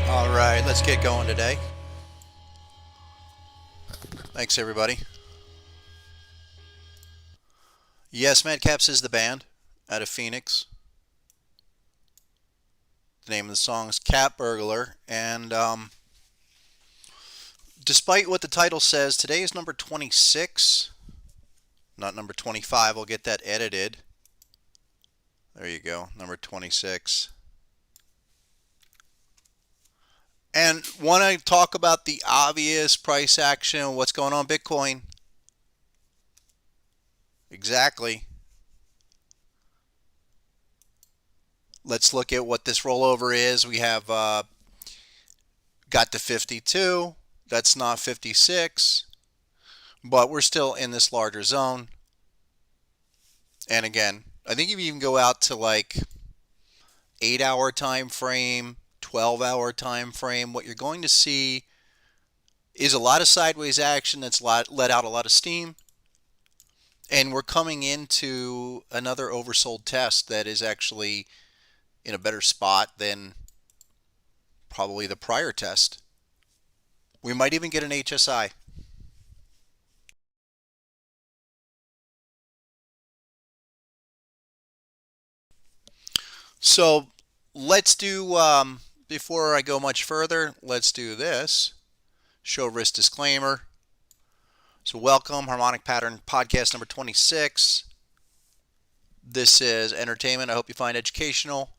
All right, let's get going today. Thanks, everybody. Yes, Madcaps is the band out of Phoenix. The name of the song is Cat Burglar, and despite what the title says, today is number 26, not number 25. I'll get that edited. There you go, number 26. And want to talk about the obvious price action, what's going on Bitcoin. Exactly. Let's look at what this rollover is. We have got to 52. That's not 56. But we're still in this larger zone. And again, I think if you even go out to like 8-hour time frame, 12-hour time frame, what you're going to see is a lot of sideways action that's let out a lot of steam. And we're coming into another oversold test that is actually in a better spot than probably the prior test. We might even get an HSI. So let's do, before I go much further, let's do this. Show risk disclaimer. So welcome, Harmonic Pattern Podcast number 26. This is entertainment. I hope you find educational.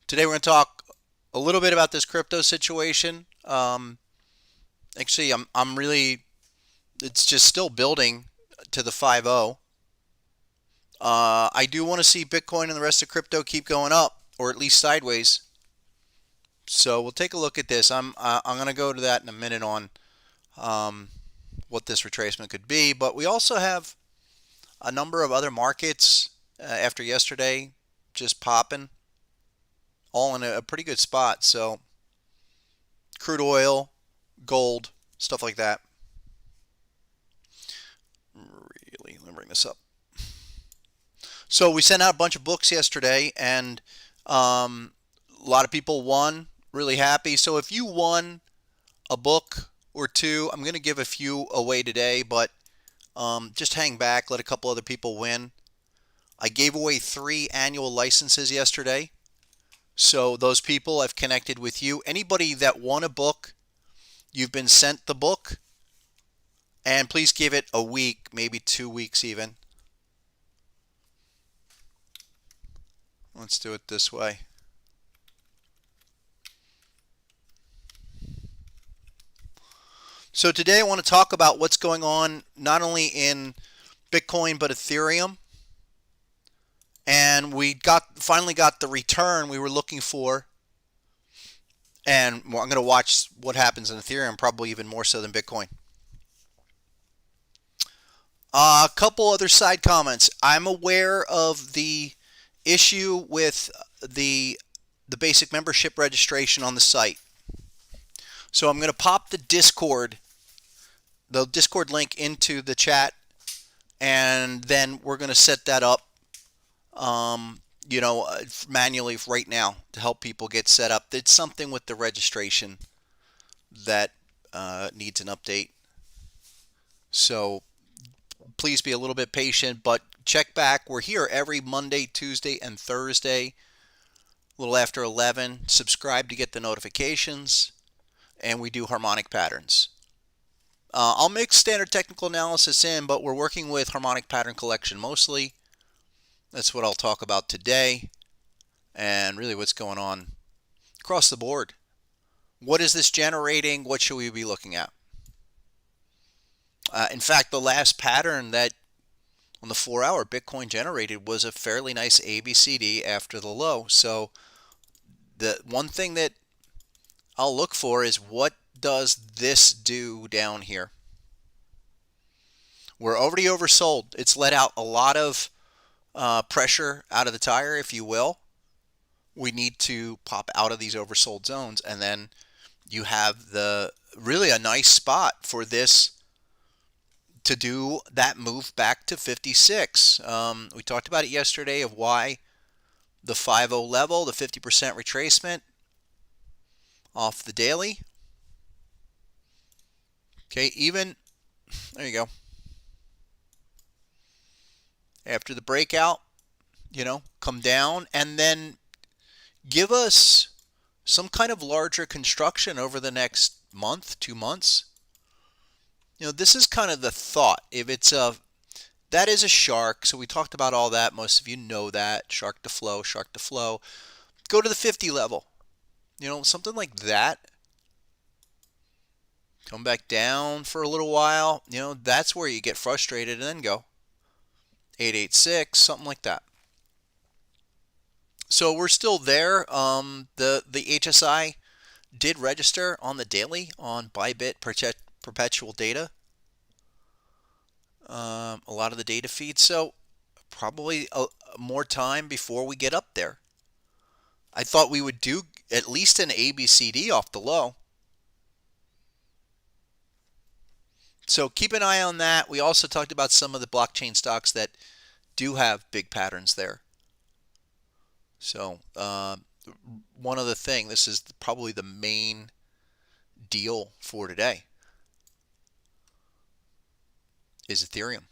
Today we're going to talk a little bit about this crypto situation. Actually, I'm really, it's just still building to the 5.0. I do want to see Bitcoin and the rest of crypto keep going up, or at least sideways. So we'll take a look at this. I'm going to go to that in a minute on what this retracement could be. But we also have a number of other markets after yesterday just popping, all in a pretty good spot. So crude oil, gold, stuff like that. Really, let me bring this up. So we sent out a bunch of books yesterday, and a lot of people won. Really happy. So if you won a book or two, I'm going to give a few away today, but just hang back, let a couple other people win. I gave away 3 annual licenses yesterday. So those people, I've connected with you. Anybody that won a book, you've been sent the book. And please give it a week, maybe 2 weeks even. Let's do it this way. So today I want to talk about what's going on not only in Bitcoin but Ethereum. And we finally got the return we were looking for. And I'm going to watch what happens in Ethereum, probably even more so than Bitcoin. A couple other side comments. I'm aware of the issue with the basic membership registration on the site. So I'm going to pop the Discord link into the chat, and then we're going to set that up manually right now to help people get set up. It's something with the registration that needs an update. So please be a little bit patient, but check back. We're here every Monday, Tuesday, and Thursday, a little after 11. Subscribe to get the notifications, and we do harmonic patterns. I'll mix standard technical analysis in, but we're working with harmonic pattern collection mostly. That's what I'll talk about today, and really what's going on across the board. What is this generating? What should we be looking at? In fact, the last pattern that on the 4-hour Bitcoin generated was a fairly nice ABCD after the low. So the one thing that I'll look for is what does this do down here? We're already oversold. It's let out a lot of pressure out of the tire, if you will. We need to pop out of these oversold zones, and then you have really a nice spot for this to do that move back to 56. We talked about it yesterday of why the 5.0 level, the 50% retracement off the daily. Okay, even, there you go. After the breakout, come down and then give us some kind of larger construction over the next month, 2 months. This is kind of the thought. If it's that is a shark, so we talked about all that. Most of you know that. Shark to flow, shark to flow. Go to the 50 level. Something like that. Come back down for a little while. That's where you get frustrated and then go. 886, something like that. So we're still there. The HSI did register on the daily on Bybit perpetual data. A lot of the data feeds. So probably more time before we get up there. I thought we would do at least an ABCD off the low. So keep an eye on that. We also talked about some of the blockchain stocks that do have big patterns there. So one other thing, this is probably the main deal for today, is Ethereum.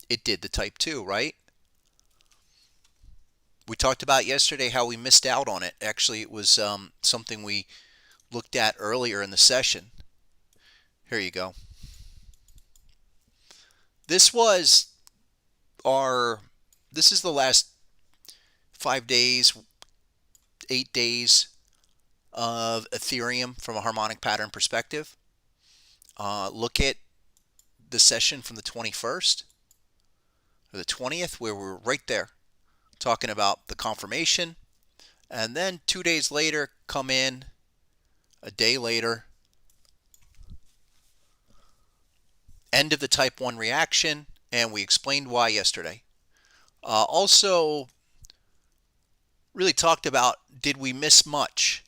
It did the type 2, right? We talked about yesterday how we missed out on it. Actually, it was something we looked at earlier in the session. Here you go. This is the last 5 days, 8 days of Ethereum from a harmonic pattern perspective. Look at the session from the 21st or the 20th, where we're right there talking about the confirmation, and then 2 days later come in, a day later, end of the type 1 reaction, and we explained why yesterday. Also really talked about, did we miss much?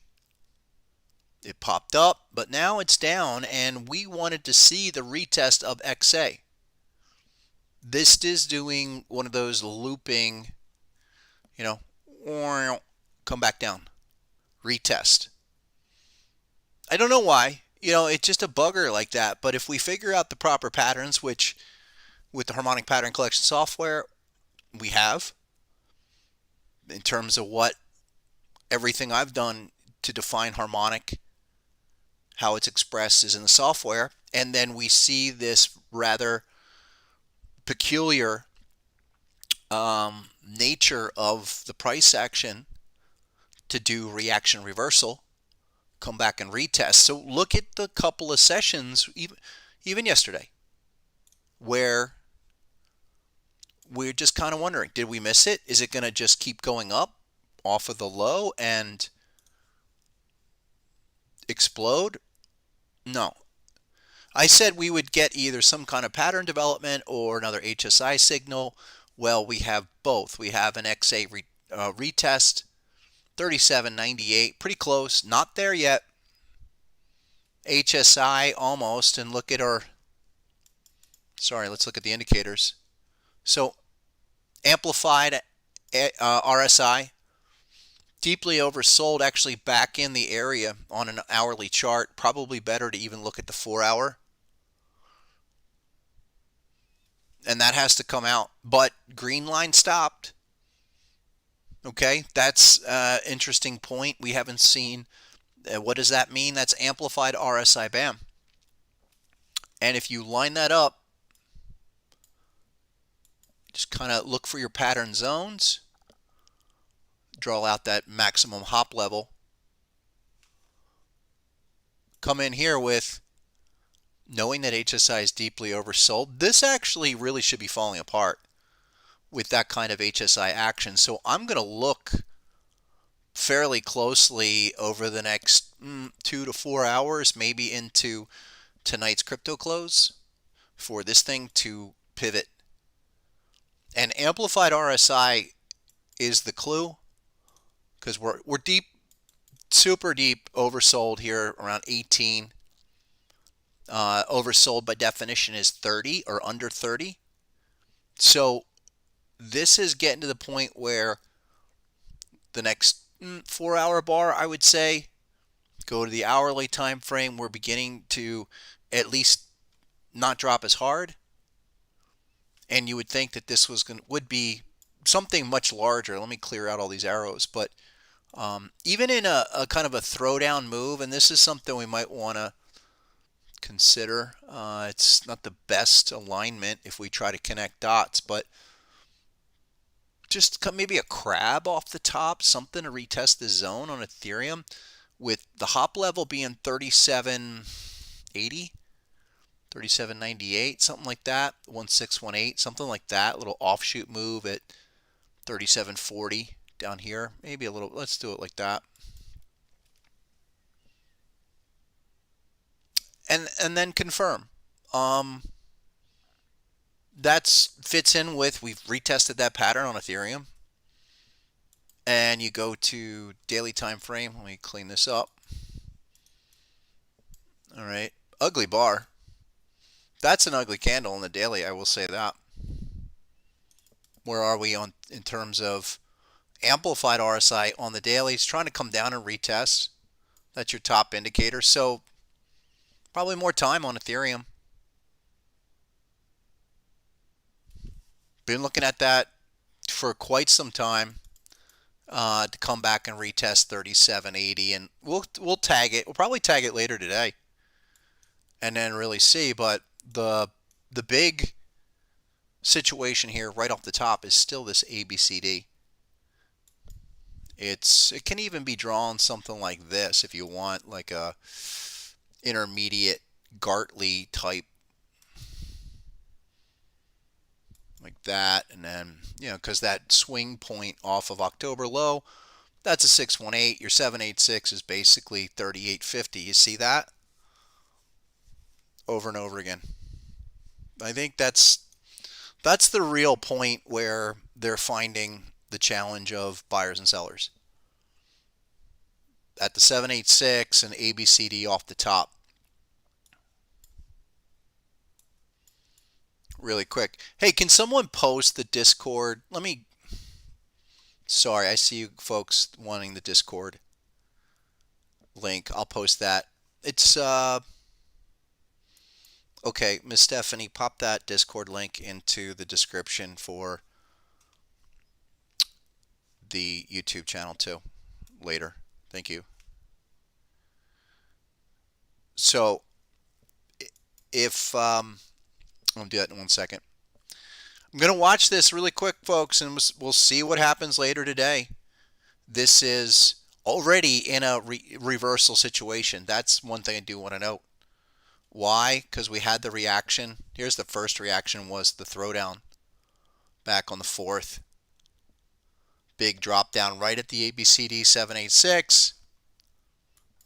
It popped up, but now it's down, and we wanted to see the retest of XA. This is doing one of those looping, you know, come back down, retest. I don't know why. It's just a bugger like that. But if we figure out the proper patterns, which with the Harmonic Pattern Collection software we have, in terms of what everything I've done to define harmonic, how it's expressed is in the software, and then we see this rather peculiar nature of the price action to do reaction reversal, come back and retest. So look at the couple of sessions, even yesterday, where we're just kind of wondering, did we miss it? Is it going to just keep going up off of the low and explode? No. I said we would get either some kind of pattern development or another HSI signal. Well, we have both. We have an XA retest, 37.98, pretty close, not there yet. HSI almost, and look at let's look at the indicators. So amplified RSI, deeply oversold, actually back in the area on an hourly chart. Probably better to even look at the 4-hour. And that has to come out. But green line stopped. Okay, that's an interesting point. We haven't seen. What does that mean? That's amplified RSI BAM. And if you line that up, just kind of look for your pattern zones. Draw out that maximum hop level. Come in here with knowing that HSI is deeply oversold. This actually really should be falling apart with that kind of HSI action. So I'm going to look fairly closely over the next 2 to 4 hours, maybe into tonight's crypto close, for this thing to pivot. And amplified RSI is the clue, because we're deep, super deep oversold here around 18. Oversold by definition is 30 or under 30. So this is getting to the point where the next 4-hour bar, I would say, go to the hourly time frame. We're beginning to at least not drop as hard. And you would think that this would be something much larger. Let me clear out all these arrows. But even in a kind of a throwdown move, and this is something we might want to consider. It's not the best alignment if we try to connect dots, but just maybe a crab off the top, something to retest the zone on Ethereum, with the hop level being 37.80, 37.98, something like that, 1618, something like that. Little offshoot move at 37.40 down here, maybe a little. Let's do it like that. And then confirm. That fits in with, we've retested that pattern on Ethereum. And you go to daily time frame. Let me clean this up. All right, ugly bar. That's an ugly candle in the daily, I will say that. Where are we in terms of amplified RSI on the daily? It's trying to come down and retest. That's your top indicator. So probably more time on Ethereum. Been looking at that for quite some time to come back and retest 37.80, and we'll tag it. We'll probably tag it later today, and then really see. But the big situation here right off the top is still this ABCD. It can even be drawn something like this if you want, like a intermediate Gartley type, like that. And then, because that swing point off of October low, that's a 618. Your 786 is basically 3850. You see that over and over again. I think that's the real point where they're finding the challenge of buyers and sellers. at the 786 and ABCD off the top. Really quick. Hey, can someone post the Discord? Sorry, I see you folks wanting the Discord link. I'll post that. It's, okay, Miss Stephanie, pop that Discord link into the description for the YouTube channel too later. Thank you. So, if, I'll do that in 1 second. I'm going to watch this really quick, folks, and we'll see what happens later today. This is already in a reversal situation. That's one thing I do want to note. Why? Because we had the reaction. Here's the first reaction, was the throwdown back on the 4th. Big drop down right at the ABCD 786.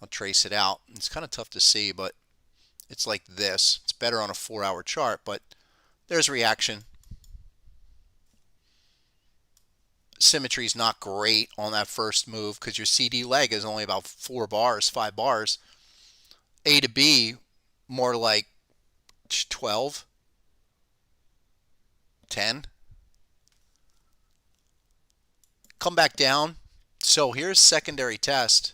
I'll trace it out. It's kind of tough to see, but it's like this. It's better on a 4-hour chart, but there's reaction. Symmetry is not great on that first move because your CD leg is only about 4 bars, 5 bars. A to B, more like 12, 10. Come back down. So here's secondary test.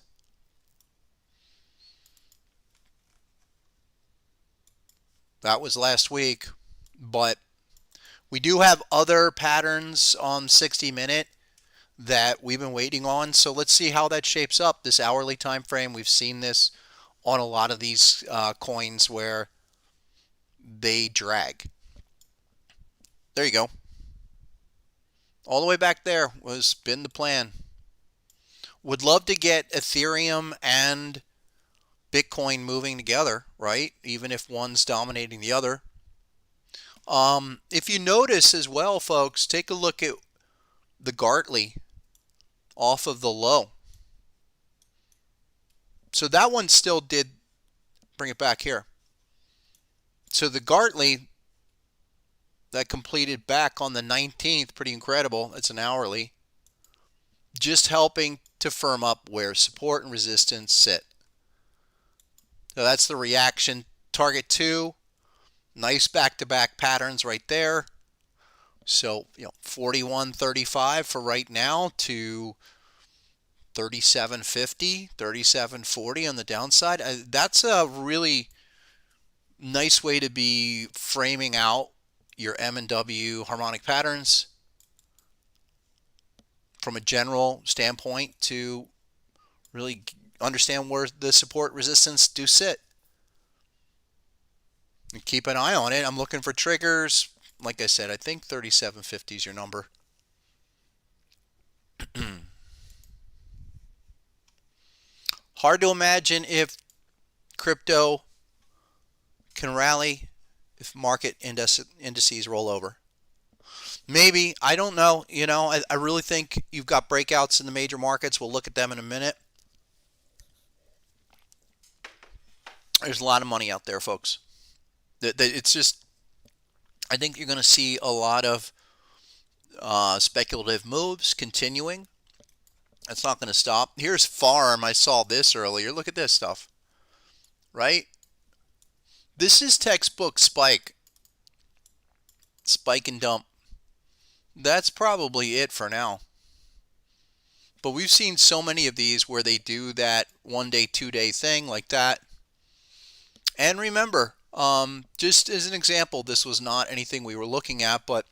That was last week, but we do have other patterns on 60-minute that we've been waiting on. So let's see how that shapes up. This hourly time frame, we've seen this on a lot of these coins where they drag. There you go. All the way back there was been the plan. Would love to get Ethereum and Bitcoin moving together, right? Even if one's dominating the other. If you notice as well, folks, take a look at the Gartley off of the low. So that one still did bring it back here. So the Gartley that completed back on the 19th, pretty incredible. It's an hourly. Just helping to firm up where support and resistance sit. So that's the reaction. Target 2, nice back-to-back patterns right there. So, 41.35 for right now to 37.50, 37.40 on the downside. That's a really nice way to be framing out your M&W harmonic patterns from a general standpoint to really understand where the support resistance do sit. And keep an eye on it. I'm looking for triggers. Like I said, I think 37.50 is your number. Hard to imagine if crypto can rally if market indices roll over. Maybe, I don't know. I really think you've got breakouts in the major markets. We'll look at them in a minute. There's a lot of money out there, folks. It's just, I think you're going to see a lot of speculative moves continuing. That's not going to stop. Here's Farm. I saw this earlier. Look at this stuff. Right? This is textbook spike. Spike and dump. That's probably it for now. But we've seen so many of these where they do that 1-day, 2-day thing like that. And remember, just as an example, this was not anything we were looking at, but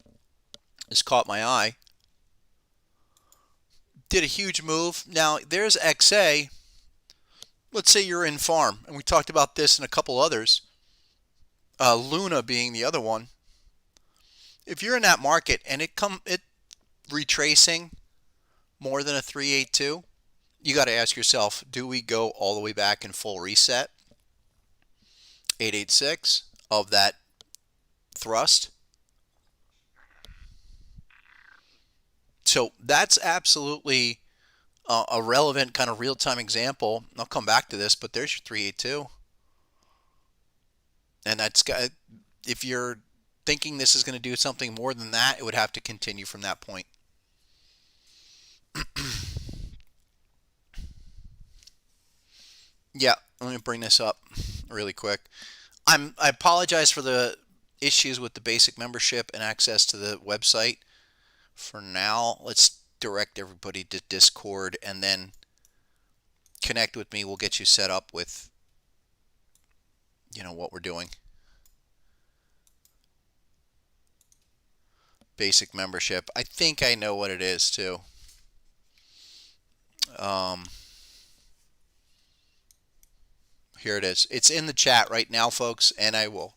this caught my eye. Did a huge move. Now, there's XA. Let's say you're in Farm, and we talked about this and a couple others. Luna being the other one. If you're in that market and it retracing more than a 382, you got to ask yourself, do we go all the way back in full reset? 886 of that thrust. So that's absolutely a relevant kind of real-time example. I'll come back to this, but there's your 382. And that's got, if you're thinking this is going to do something more than that, it would have to continue from that point. Yeah, let me bring this up really quick. I apologize for the issues with the basic membership and access to the website. For now, let's direct everybody to Discord and then connect with me. We'll get you set up with, what we're doing. Basic membership. I think I know what it is too. Here it is. It's in the chat right now, folks, and I will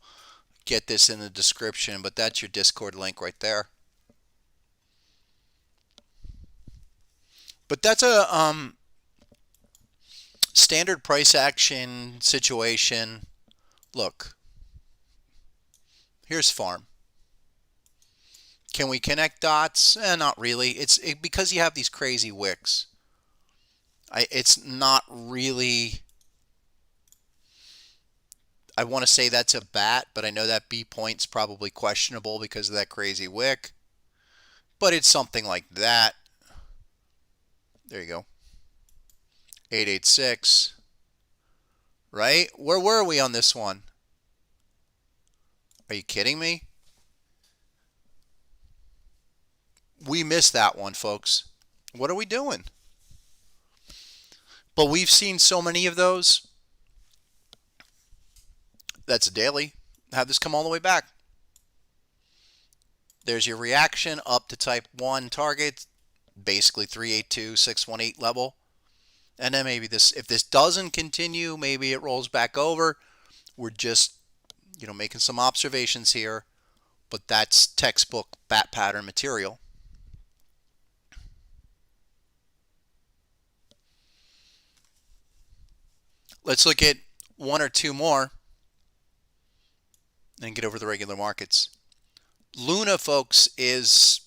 get this in the description, but that's your Discord link right there. But that's a standard price action situation. Look, here's farm. Can we connect dots? Not really. It's because you have these crazy wicks. It's not really. I want to say that's a bat, but I know that B point's probably questionable because of that crazy wick. But it's something like that. There you go. 886. Right? Where were we on this one? Are you kidding me? We missed that one, folks. What are we doing? But we've seen so many of those. That's a daily. Have this come all the way back. There's your reaction up to type 1 target, basically 382, 618 level. And then maybe this, if this doesn't continue, maybe it rolls back over. We're just, making some observations here, but that's textbook bat pattern material. Let's look at one or two more and get over the regular markets. Luna, folks, is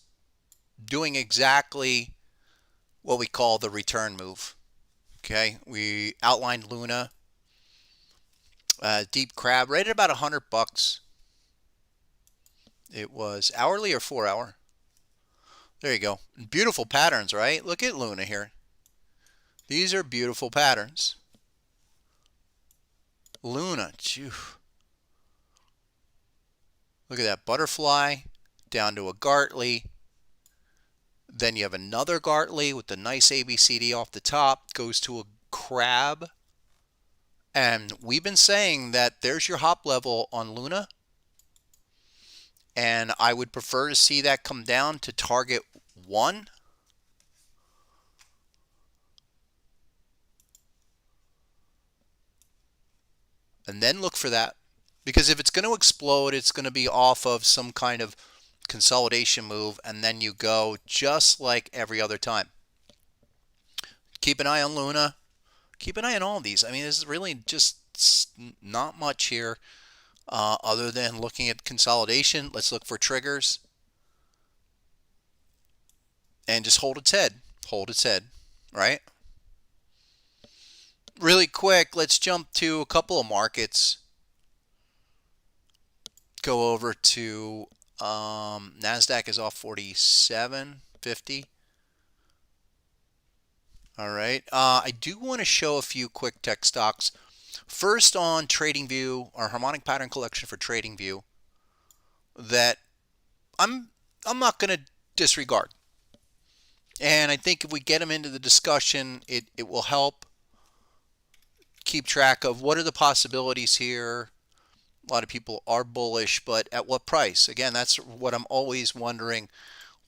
doing exactly what we call the return move. Okay, we outlined Luna. Deep crab, right at about $100. It was hourly or 4 hour. There you go. Beautiful patterns, right? Look at Luna here. These are beautiful patterns. Luna, phew. Look at that butterfly down to a Gartley. Then you have another Gartley with the nice ABCD off the top. Goes to a crab. And we've been saying that there's your hop level on Luna. And I would prefer to see that come down to target 1. And then look for that. Because if it's going to explode, it's going to be off of some kind of consolidation move, and then you go just like every other time. Keep an eye on Luna. Keep an eye on all of these. I mean, there's really just not much here other than looking at consolidation. Let's look for triggers. And just hold its head. Hold its head, right? Really quick, let's jump to a couple of markets. Go over to NASDAQ is off 47.50. All right. I do want to show a few quick tech stocks. First on TradingView, our Harmonic Pattern Collection for TradingView, that I'm not going to disregard. And I think if we get them into the discussion, it will help keep track of what are the possibilities here. A lot of people are bullish, but at what price? Again, that's what I'm always wondering.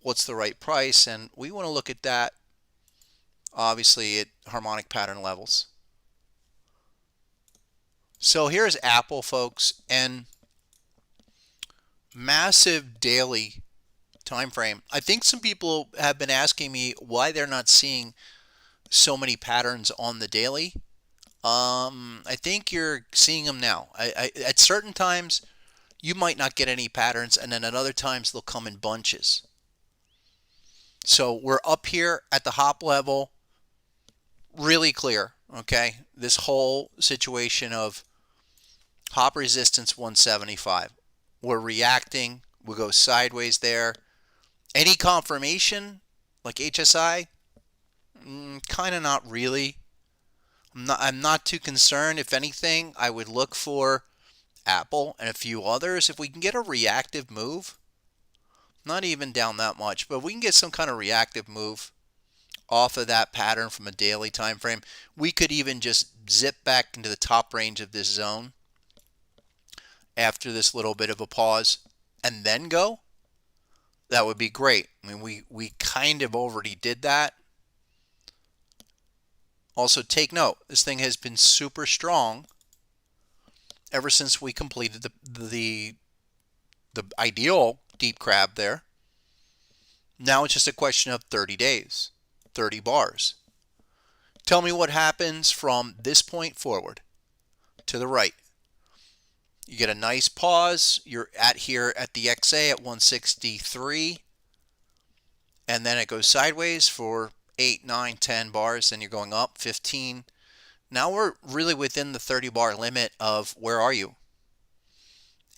What's the right price? And we want to look at that, obviously, at harmonic pattern levels. So here's Apple, folks, and massive daily time frame. I think some people have been asking me why they're not seeing so many patterns on the daily. I think you're seeing them now. At certain times, you might not get any patterns, and then at other times, they'll come in bunches. So we're up here at the hop level, really clear, okay? This whole situation of hop resistance 175. We're reacting. We go sideways there. Any confirmation, like HSI? Kind of not really. I'm not too concerned. If anything, I would look for Apple and a few others. If we can get a reactive move, not even down that much, but we can get some kind of reactive move off of that pattern from a daily time frame, we could even just zip back into the top range of this zone after this little bit of a pause and then go. That would be great. I mean, we kind of already did that. Also, take note, this thing has been super strong ever since we completed the ideal deep crab there. Now it's just a question of 30 days, 30 bars. Tell me what happens from this point forward to the right. You get a nice pause. You're at here at the XA at 163. And then it goes sideways for 8, 9, 10 bars. Then you're going up 15. Now we're really within the 30 bar limit of where are you?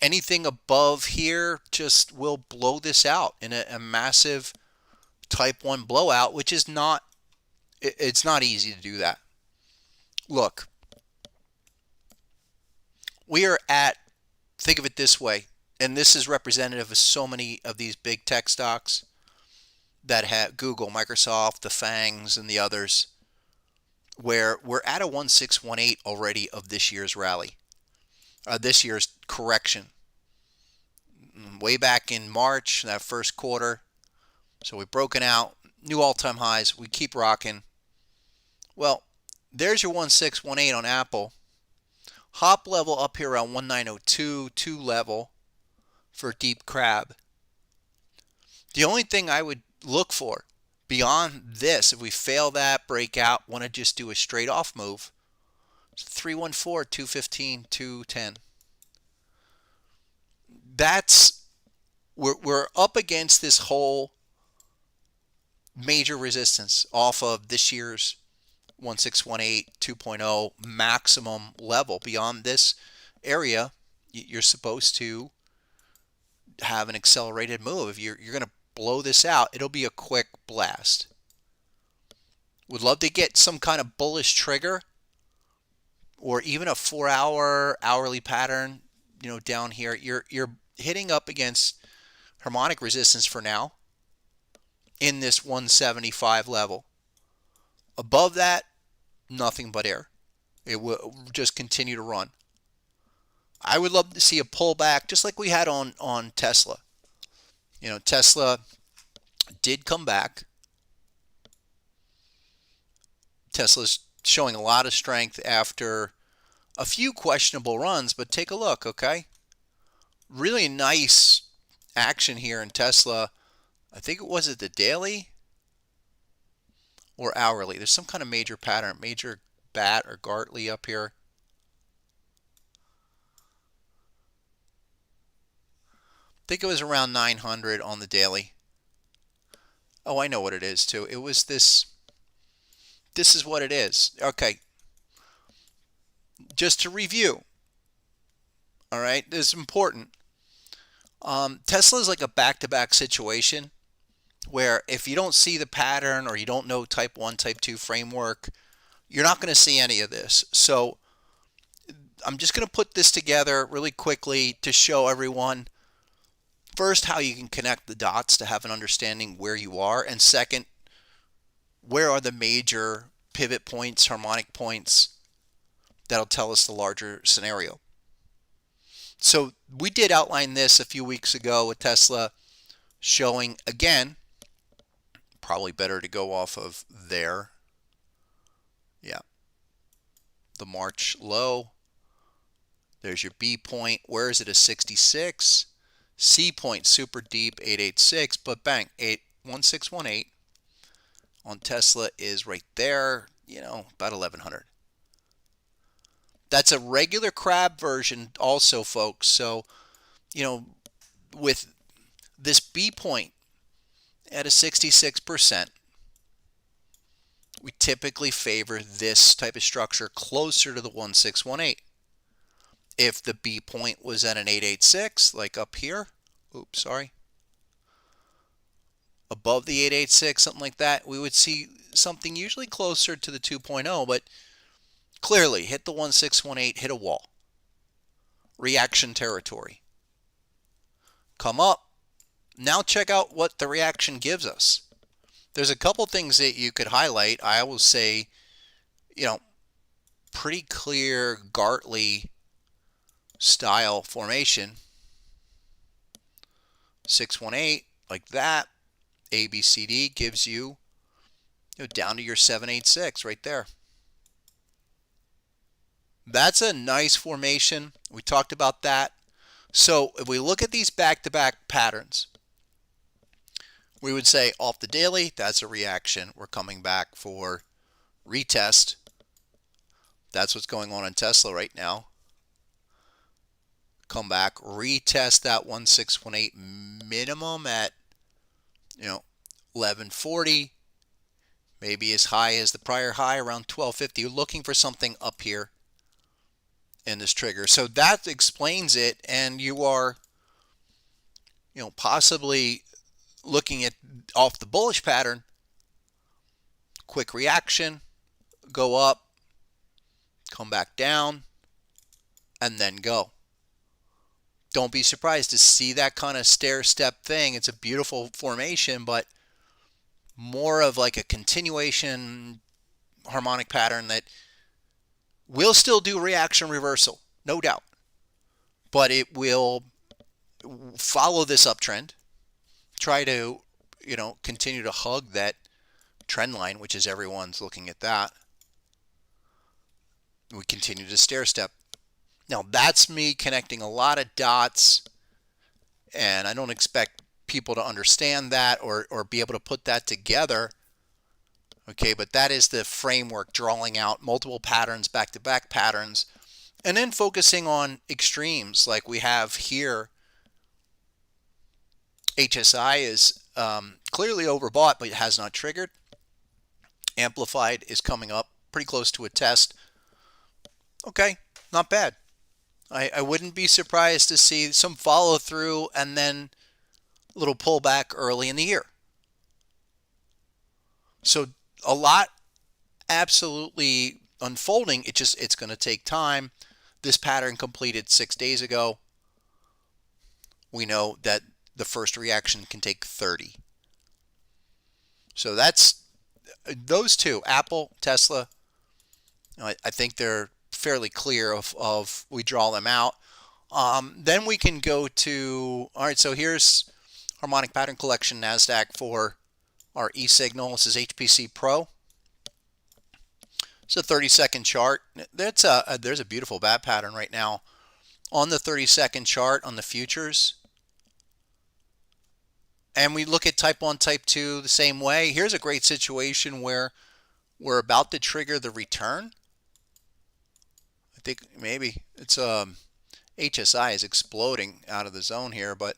Anything above here just will blow this out in a massive type 1 blowout, which is not, it's not easy to do that. Look, we are at, think of it this way, and this is representative of so many of these big tech stocks that have Google, Microsoft, the FANGs, and the others, where we're at a 1618 already of this year's rally, this year's correction. Way back in March, that first quarter. So we've broken out, new all-time highs. We keep rocking. Well, there's your 1618 on Apple. Hop level up here around 1902, 2 level for deep crab. The only thing I would look for beyond this, if we fail that breakout, want to just do a straight off move, 314, 215, 210. That's, we're up against this whole major resistance off of this year's 1618 2.0 maximum level. Beyond this area, you're supposed to have an accelerated move. If you're going to blow this out, it'll be a quick blast. Would love to get some kind of bullish trigger or even a 4-hour hourly pattern, you know, down here. You're hitting up against harmonic resistance for now in this 175 level. Above that, nothing but air. It will just continue to run. I would love to see a pullback just like we had on Tesla. You know, Tesla did come back. Tesla's showing a lot of strength after a few questionable runs, but take a look, okay? Really nice action here in Tesla. I think it was at the daily or hourly. There's some kind of major pattern, major bat or Gartley up here. I think it was around 900 on the daily. Oh, I know what it is too. It was this. This is what it is. Okay. Just to review. All right. This is important. Tesla is like a back-to-back situation where if you don't see the pattern or you don't know type 1, type 2 framework, you're not going to see any of this. So I'm just going to put this together really quickly to show everyone, first, how you can connect the dots to have an understanding where you are, and second, where are the major pivot points, harmonic points that'll tell us the larger scenario. So we did outline this a few weeks ago with Tesla, showing again, probably better to go off of there. Yeah. The March low. There's your B point. Where is it? A 66. C point super deep, 886, but bang, 1618 on Tesla is right there, you know, about 1100. That's a regular crab version also, folks. So, you know, with this B point at a 66%, we typically favor this type of structure closer to the 1618. If the B point was at an 886, like up here, oops, sorry, above the 886, something like that, we would see something usually closer to the 2.0, but Clearly hit the 1618, hit a wall. Reaction territory. Come up. Now check out what the reaction gives us. There's a couple things that you could highlight. I will say, pretty clear Gartley style formation. 618 like that. ABCD gives you, down to your 786 right there. That's a nice formation. We talked about that. So if we look at these back-to-back patterns, we would say off the daily, that's a reaction. We're coming back for retest. That's what's going on in Tesla right now. Come back, retest that 1618 minimum at 1140, maybe as high as the prior high around 1250. You're looking for something up here in this trigger. So that explains it, and you are possibly looking at off the bullish pattern, quick reaction, go up, come back down, and then go. Don't be surprised to see that kind of stair step thing. It's a beautiful formation, but more of like a continuation harmonic pattern that will still do reaction reversal, no doubt. But it will follow this uptrend, try to, continue to hug that trend line, which is everyone's looking at that. We continue to stair step. Now, that's me connecting a lot of dots, and I don't expect people to understand that or be able to put that together. Okay, but that is the framework, drawing out multiple patterns, back-to-back patterns, and then focusing on extremes like we have here. HSI is clearly overbought, but it has not triggered. Amplified is coming up pretty close to a test. Okay, not bad. I wouldn't be surprised to see some follow through and then a little pullback early in the year. So a lot absolutely unfolding. It's going to take time. This pattern completed 6 days ago. We know that the first reaction can take 30. So that's those two, Apple, Tesla. I think they're fairly clear of we draw them out. Then we can go to, all right, so here's Harmonic Pattern Collection NASDAQ for our e-signal. This is HPC Pro. It's a 30-second chart. There's a beautiful bat pattern right now on the 30-second chart on the futures. And we look at type 1, type 2 the same way. Here's a great situation where we're about to trigger the return. I think maybe it's HSI is exploding out of the zone here, but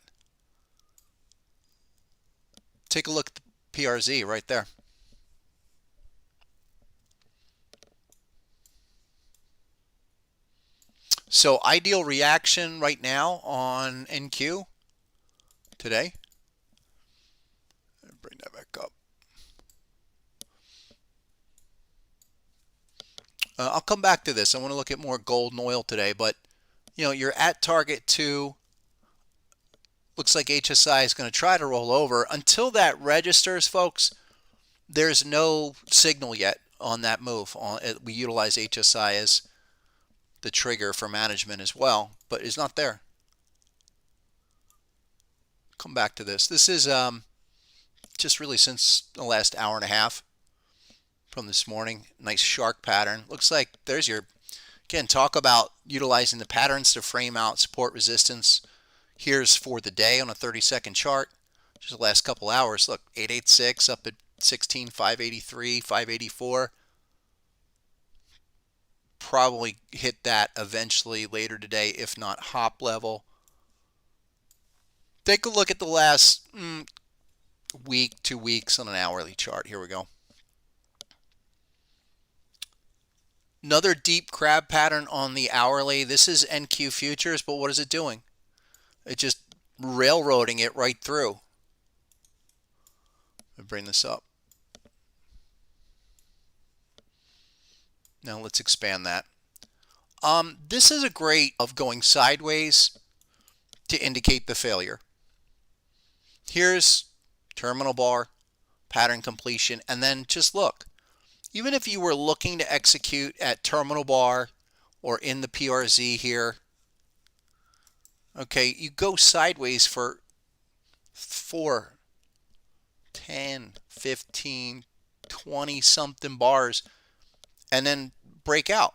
take a look at the PRZ right there. So ideal reaction right now on NQ today. Bring that back up. I'll come back to this. I want to look at more gold and oil today, but you're at target 2. Looks like HSI is going to try to roll over. Until that registers, folks, there's no signal yet on that move. We utilize HSI as the trigger for management as well, but it's not there. Come back to this. This is just really since the last hour and a half from this morning. Nice shark pattern. Looks like there's your, again, talk about utilizing the patterns to frame out support resistance. Here's for the day on a 30-second chart. Just the last couple hours. Look, 886 up at 16, 583, 584. Probably hit that eventually later today, if not hop level. Take a look at the last week, 2 weeks on an hourly chart. Here we go. Another deep crab pattern on the hourly. This is NQ futures, but what is it doing? It's just railroading it right through. Let me bring this up. Now let's expand that. This is a great of going sideways to indicate the failure. Here's terminal bar, pattern completion, and then just look. Even if you were looking to execute at terminal bar or in the PRZ here, okay, you go sideways for 4, 10, 15, 20 something bars and then break out.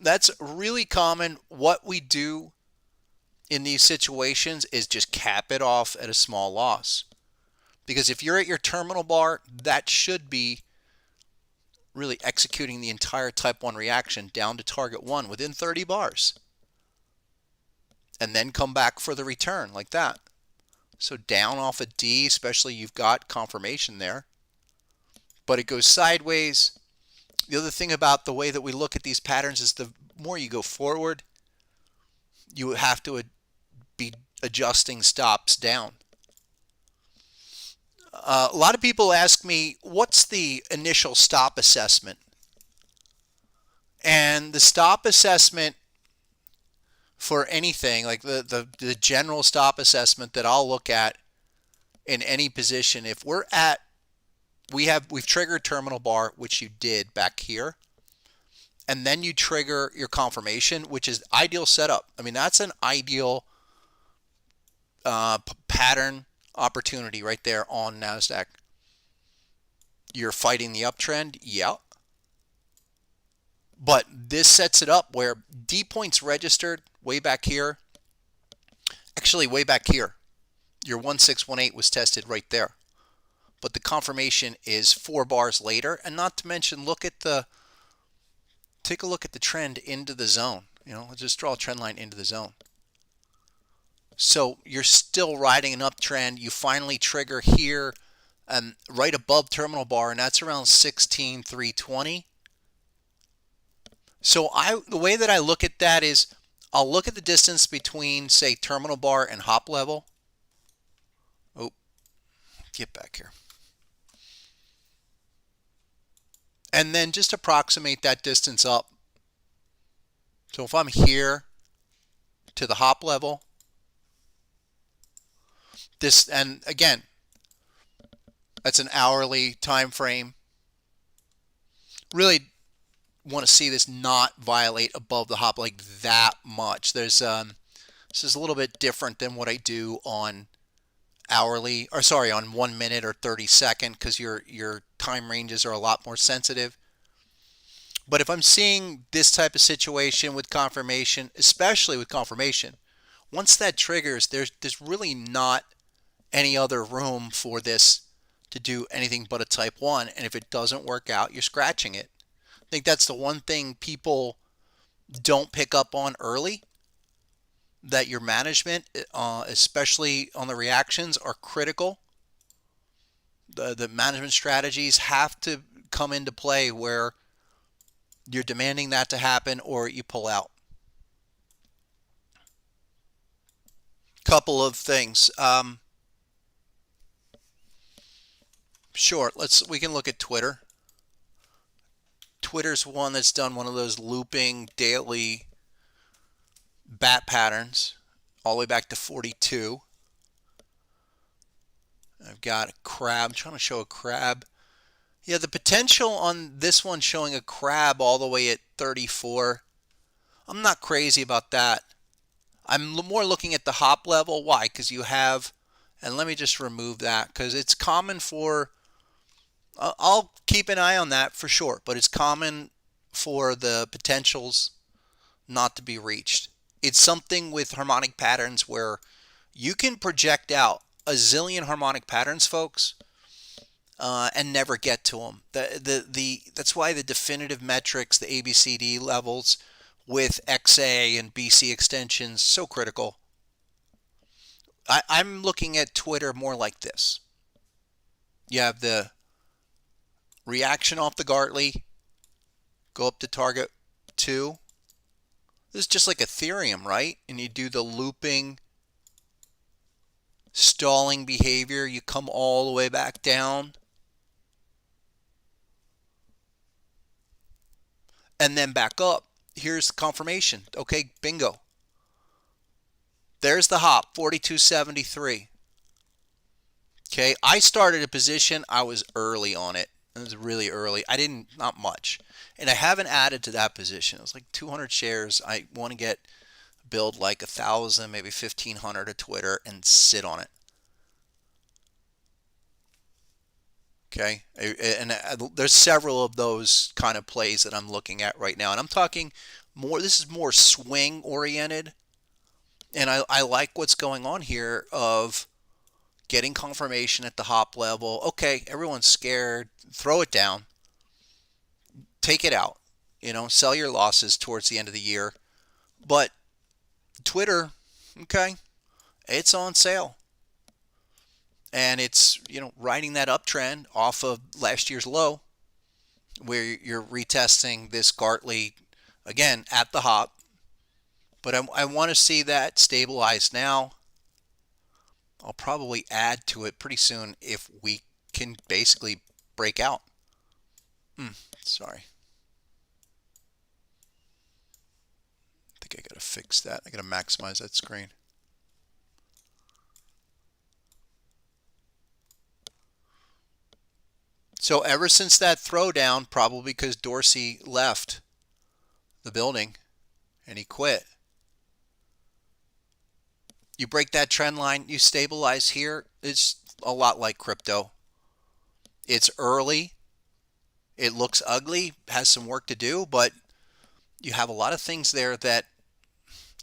That's really common. What we do in these situations is just cap it off at a small loss. Because if you're at your terminal bar, that should be really executing the entire type 1 reaction down to target 1 within 30 bars. And then come back for the return like that. So down off a D, especially you've got confirmation there. But it goes sideways. The other thing about the way that we look at these patterns is the more you go forward, you have to be adjusting stops down. A lot of people ask me, what's the initial stop assessment? And the stop assessment for anything, like the general stop assessment that I'll look at in any position, if we're at, we've triggered terminal bar, which you did back here, and then you trigger your confirmation, which is ideal setup. I mean, that's an ideal pattern opportunity right there on NASDAQ. You're fighting the uptrend, yeah. But this sets it up where D points registered way back here. Actually, way back here. Your 1618 was tested right there. But the confirmation is 4 bars later. And not to mention, take a look at the trend into the zone. You know, let's just draw a trend line into the zone. So you're still riding an uptrend. You finally trigger here right above terminal bar, and that's around 16,320. So the way that I look at that is I'll look at the distance between, say, terminal bar and hop level. Oh, get back here. And then just approximate that distance up. So if I'm here to the hop level, this, and again, that's an hourly time frame. Really want to see this not violate above the hop like that much. There's this is a little bit different than what I do on hourly, or sorry, on 1 minute or 30 second, because your time ranges are a lot more sensitive. But if I'm seeing this type of situation with confirmation, especially with confirmation, once that triggers, there's really not any other room for this to do anything but a type 1. And if it doesn't work out, you're scratching it. I think that's the one thing people don't pick up on early, that your management, especially on the reactions, are critical. The management strategies have to come into play where you're demanding that to happen or you pull out. Couple of things. Sure, we can look at Twitter. Twitter's one that's done one of those looping daily bat patterns all the way back to 42. I've got a crab. I'm trying to show a crab. Yeah, the potential on this one showing a crab all the way at 34. I'm not crazy about that. I'm more looking at the hop level. Why? Because you have, and let me just remove that because it's common for, I'll keep an eye on that for sure, but it's common for the potentials not to be reached. It's something with harmonic patterns where you can project out a zillion harmonic patterns, folks, and never get to them. That's why the definitive metrics, the ABCD levels with XA and BC extensions, so critical. I'm looking at Twitter more like this. You have the reaction off the Gartley, go up to target 2. This is just like Ethereum, right? And you do the looping, stalling behavior. You come all the way back down. and then back up. Here's the confirmation. Okay, bingo. There's the hop, 42.73. Okay, I started a position. I was early on it. It was really early. I didn't, not much. And I haven't added to that position. It was like 200 shares. I want to build like 1,000, maybe 1,500 of Twitter and sit on it. Okay, and there's several of those kind of plays that I'm looking at right now. And I'm talking more, this is more swing oriented. And I like what's going on here of getting confirmation at the hop level. Okay, everyone's scared. Throw it down. Take it out. Sell your losses towards the end of the year. But Twitter, okay, it's on sale. And it's, riding that uptrend off of last year's low where you're retesting this Gartley again at the hop. But I want to see that stabilize now. I'll probably add to it pretty soon if we can basically break out. Sorry. I think I got to fix that. I got to maximize that screen. So ever since that throwdown, probably because Dorsey left the building and he quit, you break that trend line, you stabilize here. It's a lot like crypto. It's early. It looks ugly, has some work to do, but you have a lot of things there that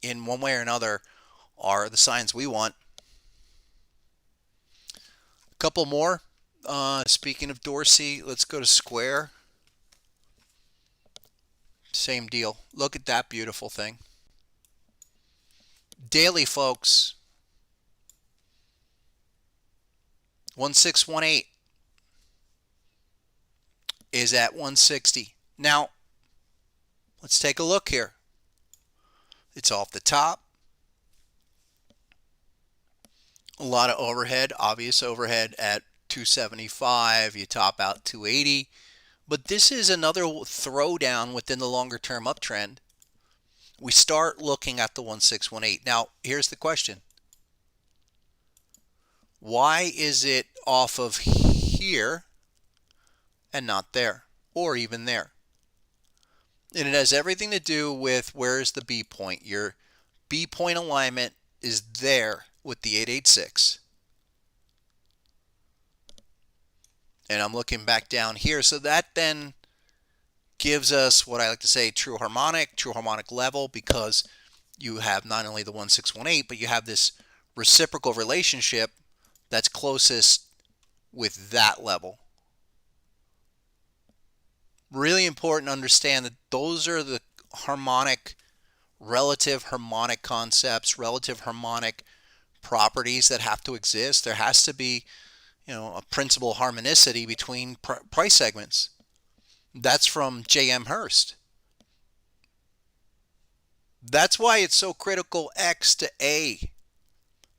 in one way or another are the signs we want. A couple more. Speaking of Dorsey, let's go to Square. Same deal. Look at that beautiful thing. Daily, folks. 1618 is at 160. Now, let's take a look here. It's off the top. A lot of overhead, obvious overhead at 275. You top out 280. But this is another throwdown within the longer term uptrend. We start looking at the 1618. Now, here's the question. Why is it off of here and not there, or even there? And it has everything to do with where's the B point. Your B point alignment is there with the 886. And I'm looking back down here. So that then gives us what I like to say true harmonic level, because you have not only the 1618, but you have this reciprocal relationship that's closest with that level. Really important to understand that those are the relative harmonic concepts, relative harmonic properties that have to exist. There has to be, a principal harmonicity between price segments. That's from J.M. Hurst. That's why it's so critical X to A,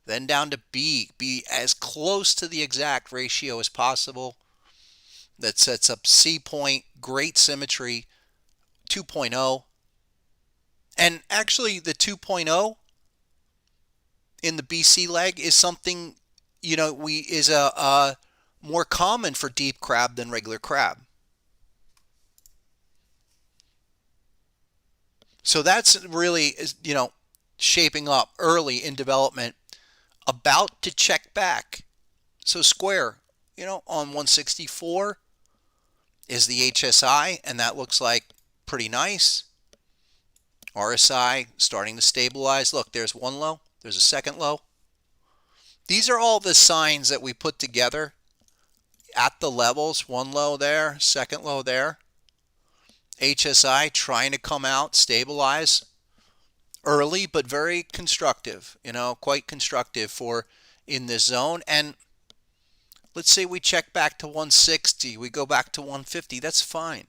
then down to B. Be as close to the exact ratio as possible. That sets up C point, great symmetry, 2.0. And actually the 2.0 in the BC leg is something, is a more common for deep crab than regular crab. So that's really, shaping up early in development, about to check back. So Square, on 164 is the HSI, and that looks like pretty nice. RSI starting to stabilize. Look, there's one low. There's a second low. These are all the signs that we put together at the levels. One low there, second low there. HSI trying to come out, stabilize. Early, but very constructive, quite constructive for in this zone. And let's say we check back to 160, we go back to 150, that's fine.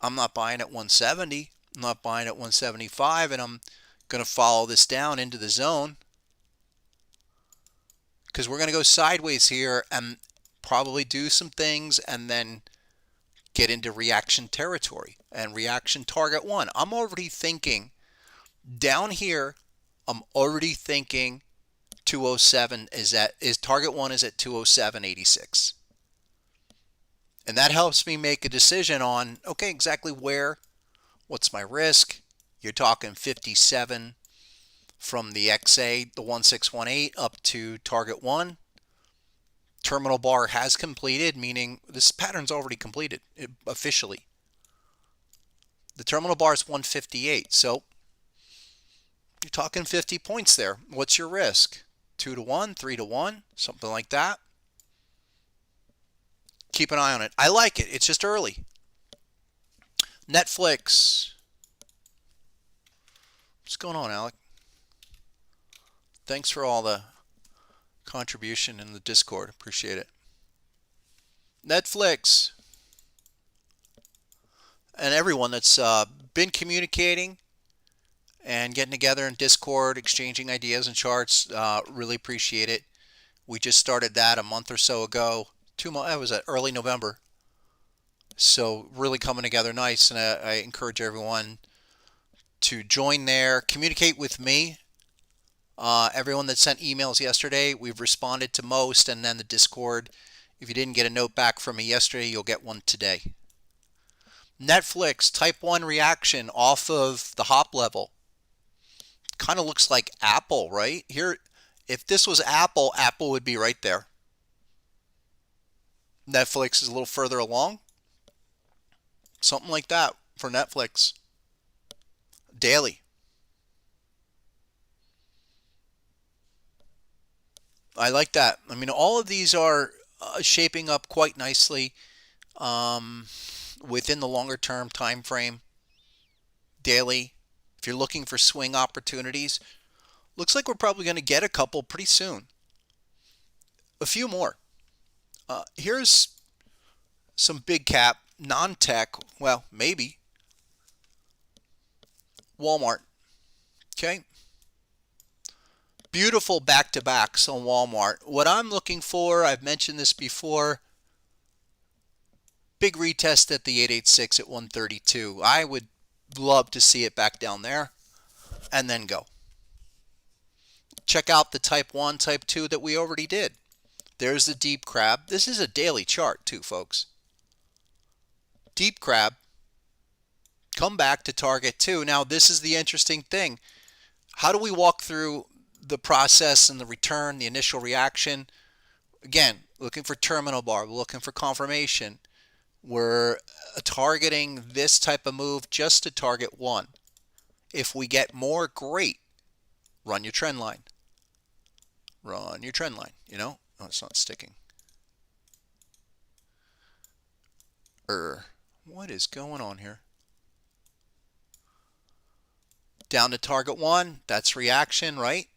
I'm not buying at 170, I'm not buying at 175, and I'm going to follow this down into the zone because we're going to go sideways here and probably do some things and then get into reaction territory and reaction target 1. I'm already thinking down here, I'm already thinking 207 is target 1 is at 207.86. And that helps me make a decision on, okay, exactly where, what's my risk. You're talking 57 from the XA, the 1618 up to target 1. Terminal bar has completed, meaning this pattern's already completed officially. The terminal bar is 158, so you're talking 50 points there. What's your risk? 2 to 1, 3 to 1, something like that. Keep an eye on it. I like it. It's just early. Netflix. What's going on, Alec? Thanks for all the contribution in the Discord. Appreciate it. Netflix. And everyone that's been communicating and getting together in Discord, exchanging ideas and charts, really appreciate it. We just started that a month or so ago. 2 months, it was early November. So really coming together nice, and I encourage everyone to join there. Communicate with me. Everyone that sent emails yesterday, we've responded to most, and then the Discord. If you didn't get a note back from me yesterday, you'll get one today. Netflix, type 1 reaction off of the hop level. Kind of looks like Apple, right? Here, if this was Apple, Apple would be right there. Netflix is a little further along. Something like that for Netflix. Daily. I like that. I mean, all of these are shaping up quite nicely within the longer term time frame. Daily. If you're looking for swing opportunities, looks like we're probably going to get a couple pretty soon. A few more. Here's some big cap, non-tech, well, maybe. Walmart. Okay. Beautiful back-to-backs on Walmart. What I'm looking for, I've mentioned this before, big retest at the 886 at 132. I would love to see it back down there and then go. Check out the type 1, type 2 that we already did. There's the deep crab. This is a daily chart too, folks. Deep crab. Come back to target 2. Now, this is the interesting thing. How do we walk through the process and the return, the initial reaction? Again, looking for terminal bar. We're looking for confirmation. We're targeting this type of move just to target 1. If we get more, great. Run your trend line. Run your trend line, you know? Oh, it's not sticking. What is going on here? Down to target 1, that's reaction, right?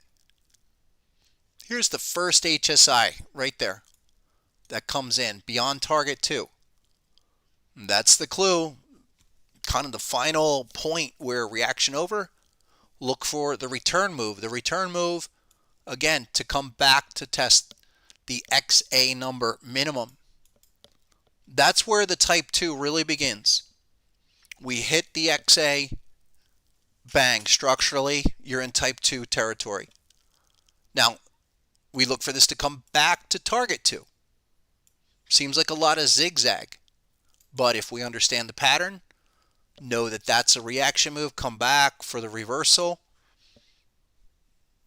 Here's the first HSI right there that comes in beyond target 2. That's the clue, kind of the final point where reaction over. Look for the return move. The return move, again, to come back to test the XA number minimum. That's where the type 2 really begins. We hit the XA, bang, structurally, you're in type 2 territory. Now, we look for this to come back to target 2. Seems like a lot of zigzag. But if we understand the pattern, know that that's a reaction move, come back for the reversal.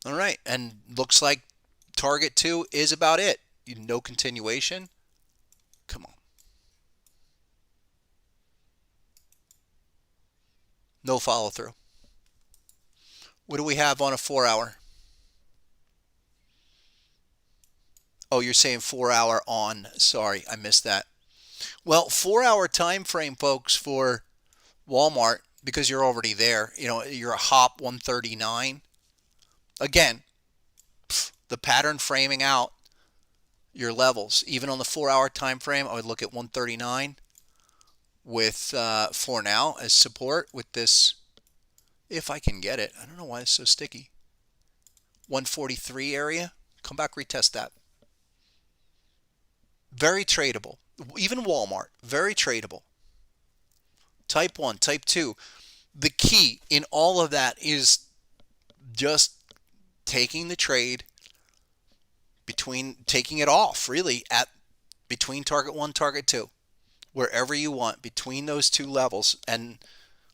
All right, and looks like target 2 is about it. No continuation. Come on. No follow through. What do we have on a 4-hour? Oh, you're saying 4-hour on. Sorry, I missed that. Well, 4-hour time frame, folks, for Walmart, because you're already there. You know, you're a hop 139. Again, the pattern framing out your levels. Even on the 4-hour time frame, I would look at 139 with for now as support with this, if I can get it. I don't know why it's so sticky. 143 area. Come back, retest that. Very tradable. Even Walmart, very tradable. type 1, type 2. The key in all of that is just taking the trade taking it off really at between target 1, target 2, wherever you want between those two levels, and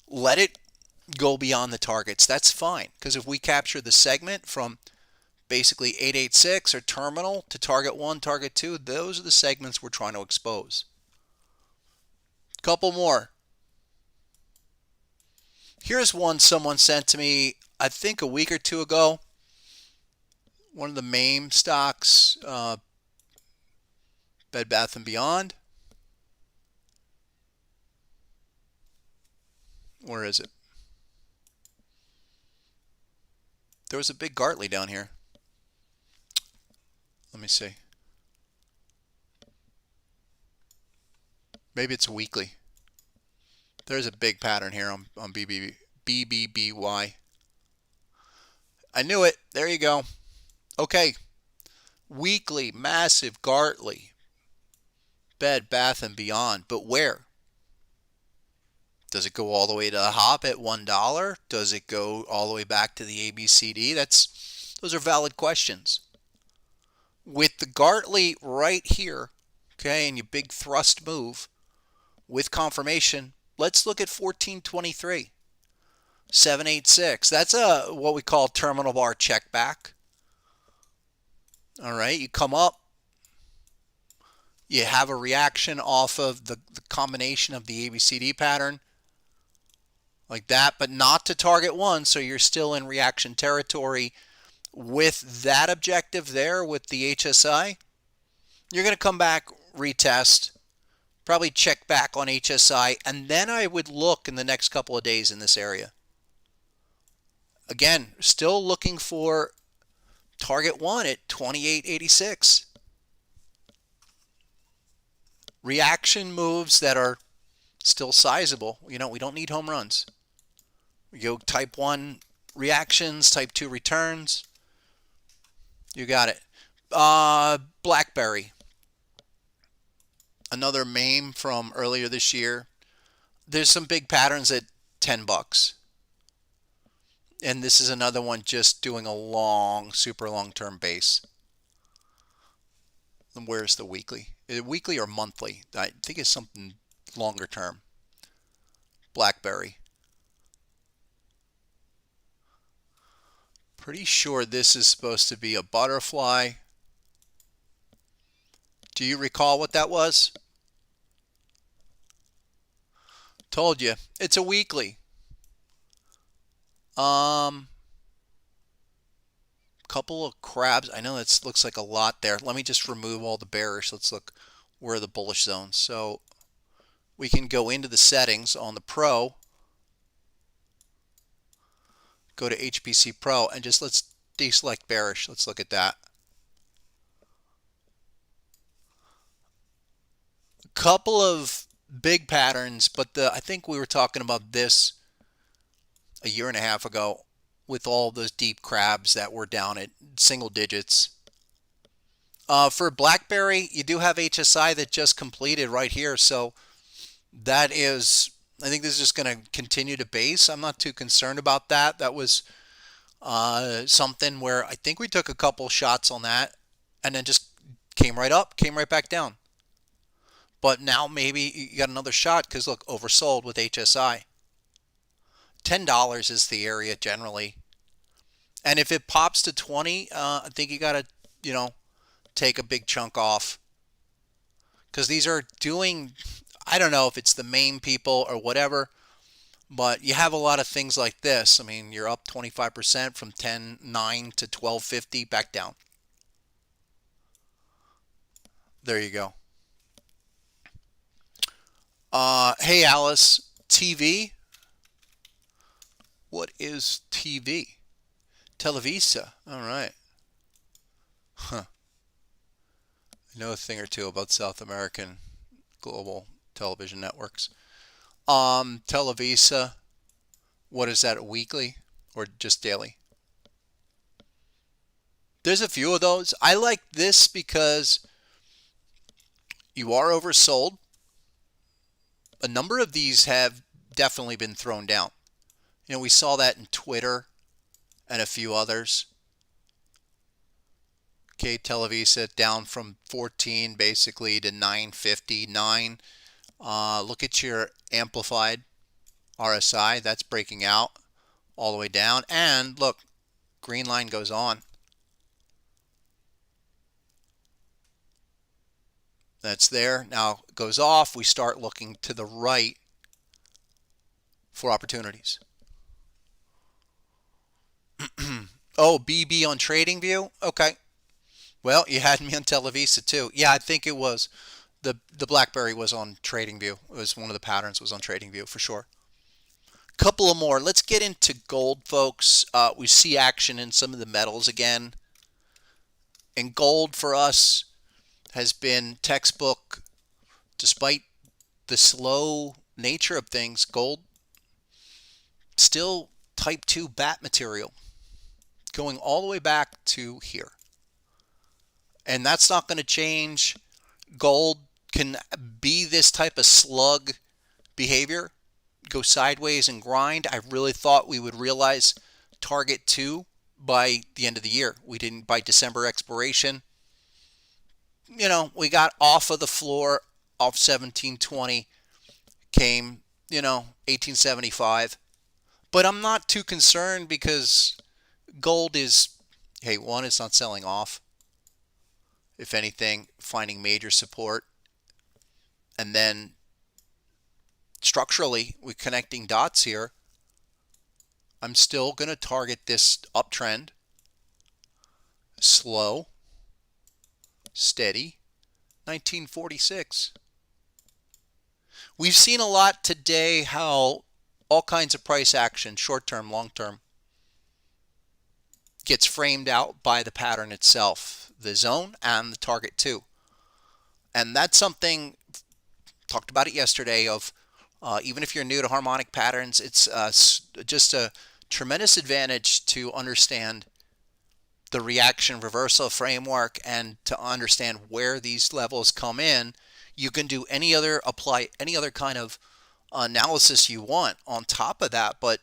let it go beyond the targets. That's fine, because if we capture the segment from basically 886 or terminal to target 1, target 2, those are the segments we're trying to expose. Couple more. Here's one someone sent to me, I think a week or two ago. One of the MAME stocks, Bed Bath & Beyond. Where is it? There was a big Gartley down here. Let me see. Maybe it's a weekly. There's a big pattern here on BBBY. I knew it. There you go. Okay. Weekly, massive Gartley. Bed Bath & Beyond. But where? Does it go all the way to the hop at $1? Does it go all the way back to the ABCD? Those are valid questions. With the Gartley right here, okay, and your big thrust move with confirmation, let's look at 1423, 786. That's what we call terminal bar check back. All right, you come up, you have a reaction off of the combination of the ABCD pattern like that, but not to target 1, so you're still in reaction territory. With that objective there with the HSI, you're going to come back, retest, probably check back on HSI, and then I would look in the next couple of days in this area. Again, still looking for target 1 at 28.86. Reaction moves that are still sizable. We don't need home runs. We go type 1 reactions, type 2 returns. You got it. Blackberry. Another MAME from earlier this year. There's some big patterns at $10. And this is another one just doing a long, super long-term base. And where's the weekly? Is it weekly or monthly? I think it's something longer term. Blackberry. Pretty sure this is supposed to be a butterfly. Do you recall what that was? Told you. It's a weekly. Couple of crabs. I know that looks like a lot there. Let me just remove all the bearish. Let's look where are the bullish zones. So we can go into the settings on the Pro. Go to HPC Pro and just let's deselect bearish. Let's look at that. A couple of big patterns, but I think we were talking about this a year and a half ago with all those deep crabs that were down at single digits. For Blackberry, you do have HSI that just completed right here, so that is, I think this is just going to continue to base. I'm not too concerned about that. That was something where I think we took a couple shots on that and then just came right up, came right back down. But now maybe you got another shot because look, oversold with HSI. $10 is the area generally. And if it pops to 20, I think you got to, take a big chunk off. Because these are doing, I don't know if it's the main people or whatever, but you have a lot of things like this. I mean, you're up 25% from 10.9 to 12.50 back down. There you go. Hey, Alice, TV? What is TV? Televisa. All right. Huh. I know a thing or two about South American global television networks. Televisa. What is that, weekly or just daily? There's a few of those. I like this because you are oversold. A number of these have definitely been thrown down. You know, we saw that in Twitter and a few others. Okay, Televisa down from 14 basically to 959. Look at your amplified RSI. That's breaking out all the way down. And look, green line goes on. That's there. Now it goes off. We start looking to the right for opportunities. Oh, BB on TradingView? Okay. Well, you had me on Televisa too. Yeah, I think it was the Blackberry was on TradingView. It was one of the patterns was on TradingView for sure. Couple of more. Let's get into gold, folks. We see action in some of the metals again. And gold for us has been textbook. Despite the slow nature of things, gold still type 2 bat material going all the way back to here. And that's not going to change. Gold can be this type of slug behavior, go sideways and grind. I really thought we would realize target 2 by the end of the year. We didn't by December expiration. You know, we got off of the floor off 1720, came, 1875. But I'm not too concerned because gold is, hey, one, it's not selling off. If anything, finding major support. And then structurally, we're connecting dots here. I'm still going to target this uptrend. Slow, steady, 1946. We've seen a lot today how all kinds of price action, short-term, long-term, gets framed out by the pattern itself, the zone and the target too. And that's something, talked about it yesterday, of even if you're new to harmonic patterns, it's just a tremendous advantage to understand the reaction reversal framework and to understand where these levels come in. You can do apply any other kind of analysis you want on top of that, but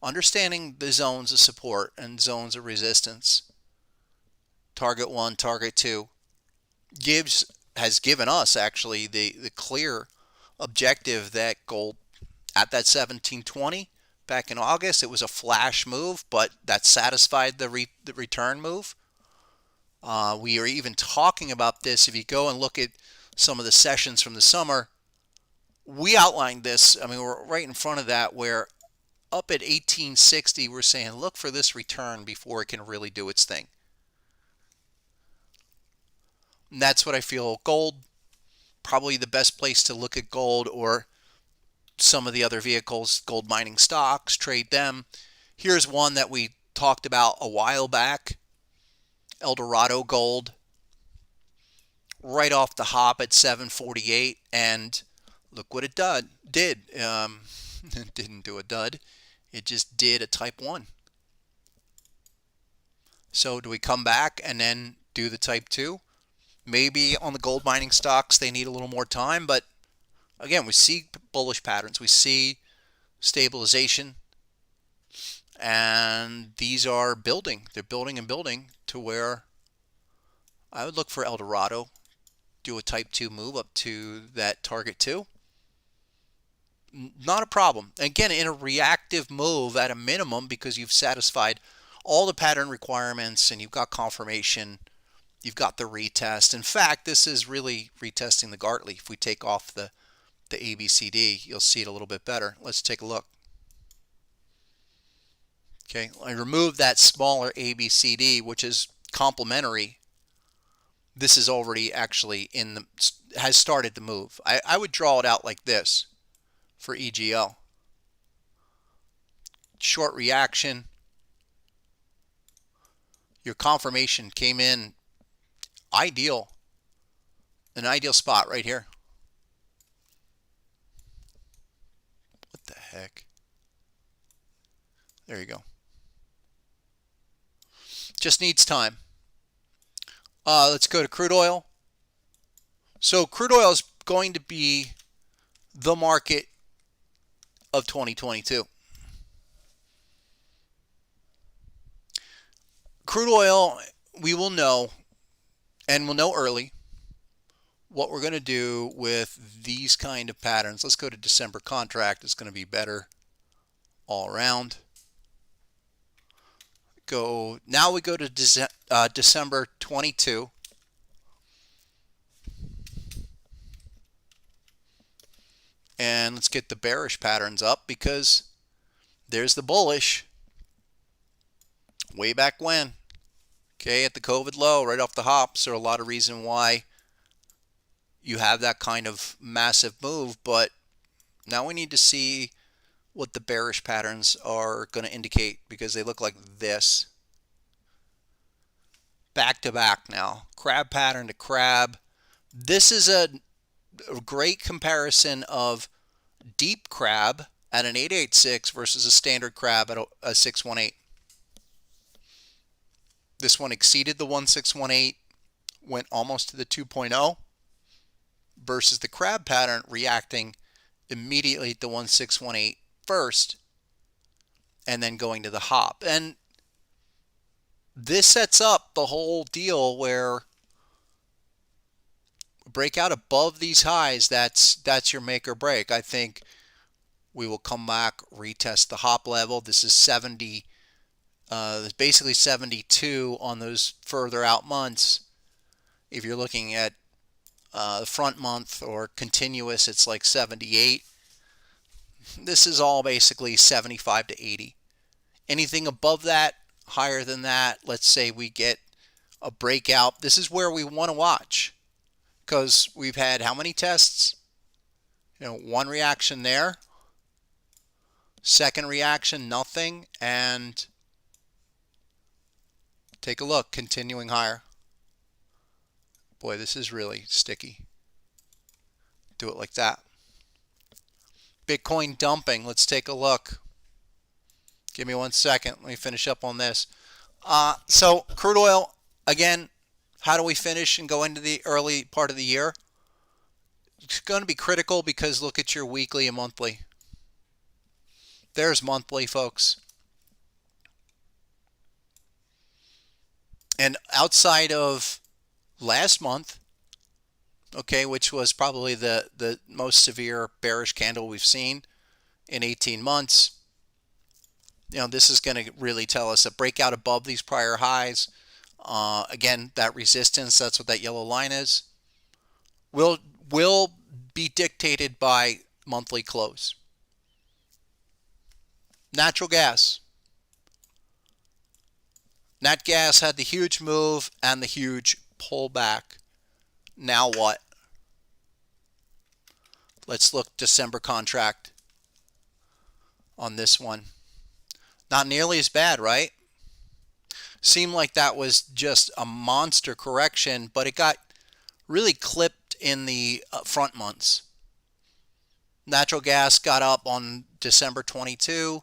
understanding the zones of support and zones of resistance, target 1, target 2, has given us actually the clear objective that gold at that 1720 back in August, it was a flash move, but that satisfied the return move. We are even talking about this. If you go and look at some of the sessions from the summer, we outlined this. I mean, we're right in front of that, where up at 1860, we're saying, look for this return before it can really do its thing. And that's what I feel. Gold, probably the best place to look at gold, or some of the other vehicles, gold mining stocks, trade them. Here's one that we talked about a while back, Eldorado Gold, right off the hop at 748, and look what it did. It didn't do a dud. It just did a type 1. So do we come back and then do the type 2? Maybe on the gold mining stocks they need a little more time, but again, we see bullish patterns. We see stabilization, and these are building. They're building and building to where I would look for Eldorado, do a type 2 move up to that target 2. Not a problem. Again, in a reactive move at a minimum, because you've satisfied all the pattern requirements and you've got confirmation, you've got the retest. In fact, this is really retesting the Gartley. If we take off the ABCD, you'll see it a little bit better. Let's take a look. Okay, I removed that smaller ABCD, which is complementary. This is already actually has started to move. I would draw it out like this for EGL. Short reaction. Your confirmation came in ideal. An ideal spot right here. What the heck? There you go. Just needs time. Let's go to crude oil. So crude oil is going to be the market of 2022. Crude oil, we will know, and we'll know early what we're going to do with these kind of patterns. Let's go to December contract. It's going to be better all around. Now we go to December 22. And let's get the bearish patterns up, because there's the bullish way back when. Okay, at the COVID low, right off the hops. There are a lot of reasons why you have that kind of massive move, but now we need to see what the bearish patterns are going to indicate, because they look like this. Back to back now. Crab pattern to crab. This is a great comparison of deep crab at an 886 versus a standard crab at a 618. This one exceeded the 1618, went almost to the 2.0, versus the crab pattern reacting immediately at the 1618 first and then going to the hop. And this sets up the whole deal where break out above these highs, that's your make or break. I think we will come back, retest the hop level. This is 70, basically 72 on those further out months. If you're looking at the front month or continuous, it's like 78. This is all basically 75 to 80. Anything above that, higher than that, let's say we get a breakout. This is where we want to watch, because we've had how many tests? One reaction there. Second reaction, nothing. And take a look, continuing higher. Boy, this is really sticky. Do it like that. Bitcoin dumping. Let's take a look. Give me 1 second. Let me finish up on this. So crude oil, again, how do we finish and go into the early part of the year? It's going to be critical, because look at your weekly and monthly. There's monthly, folks. And outside of last month, okay, which was probably the most severe bearish candle we've seen in 18 months, this is going to really tell us a breakout above these prior highs. Again, that resistance, that's what that yellow line is, will be dictated by monthly close. Natural gas. Nat gas had the huge move and the huge pullback. Now what? Let's look December contract on this one. Not nearly as bad, right? Seemed like that was just a monster correction, but it got really clipped in the front months. Natural gas got up on December 22,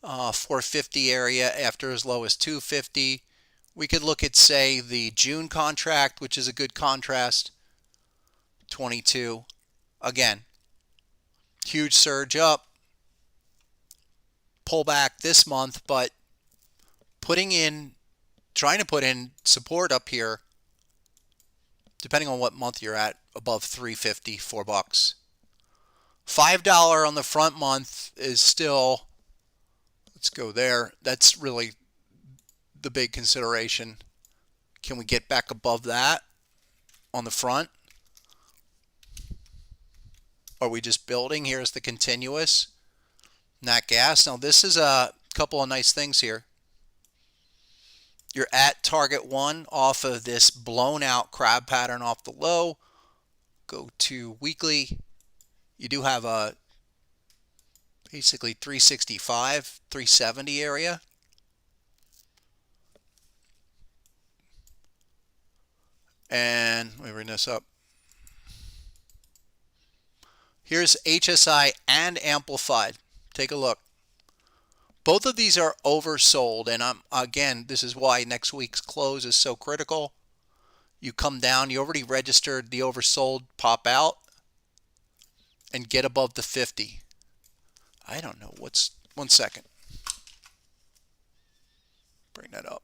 450 area after as low as 250. We could look at, say, the June contract, which is a good contrast, 22. Again, huge surge up, pull back this month, but trying to put in support up here, depending on what month you're at, above 350, $4. $5 on the front month is still, let's go there. That's really the big consideration. Can we get back above that on the front? Are we just building? Here's the continuous nat gas. Now this is a couple of nice things here. You're at target 1 off of this blown out crab pattern off the low. Go to weekly. You do have a basically 365, 370 area. And let me bring this up. Here's HSI and amplified. Take a look. Both of these are oversold, and again, this is why next week's close is so critical. You come down, you already registered the oversold, pop out and get above the 50. I don't know what's, 1 second. Bring that up.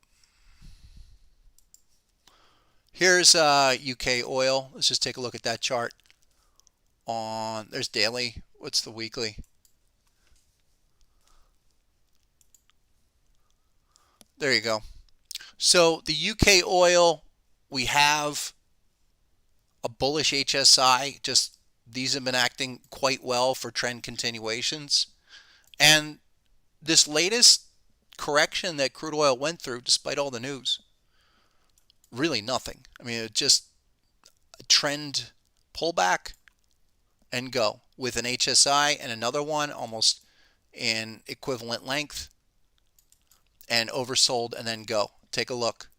Here's UK oil. Let's just take a look at that chart. There's daily. What's the weekly? There you go. So the UK oil, we have a bullish HSI. Just these have been acting quite well for trend continuations. And this latest correction that crude oil went through, despite all the news, really nothing. I mean, it just a trend pullback and go with an HSI and another one almost in equivalent length and oversold and then go. Take a look.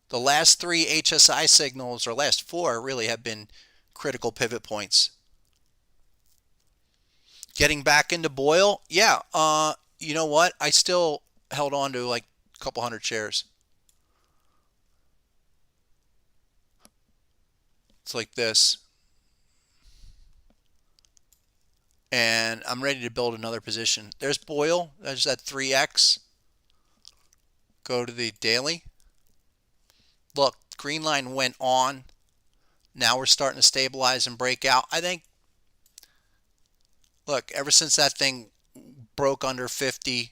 The last 3 HSI signals, or last 4 really, have been critical pivot points. Getting back into Boyle, yeah, you know what? I still held on to like a couple hundred shares. It's like this. And I'm ready to build another position. There's Boyle. There's that 3X. Go to the daily. Look, green line went on. Now we're starting to stabilize and break out. I think, look, ever since that thing broke under 50,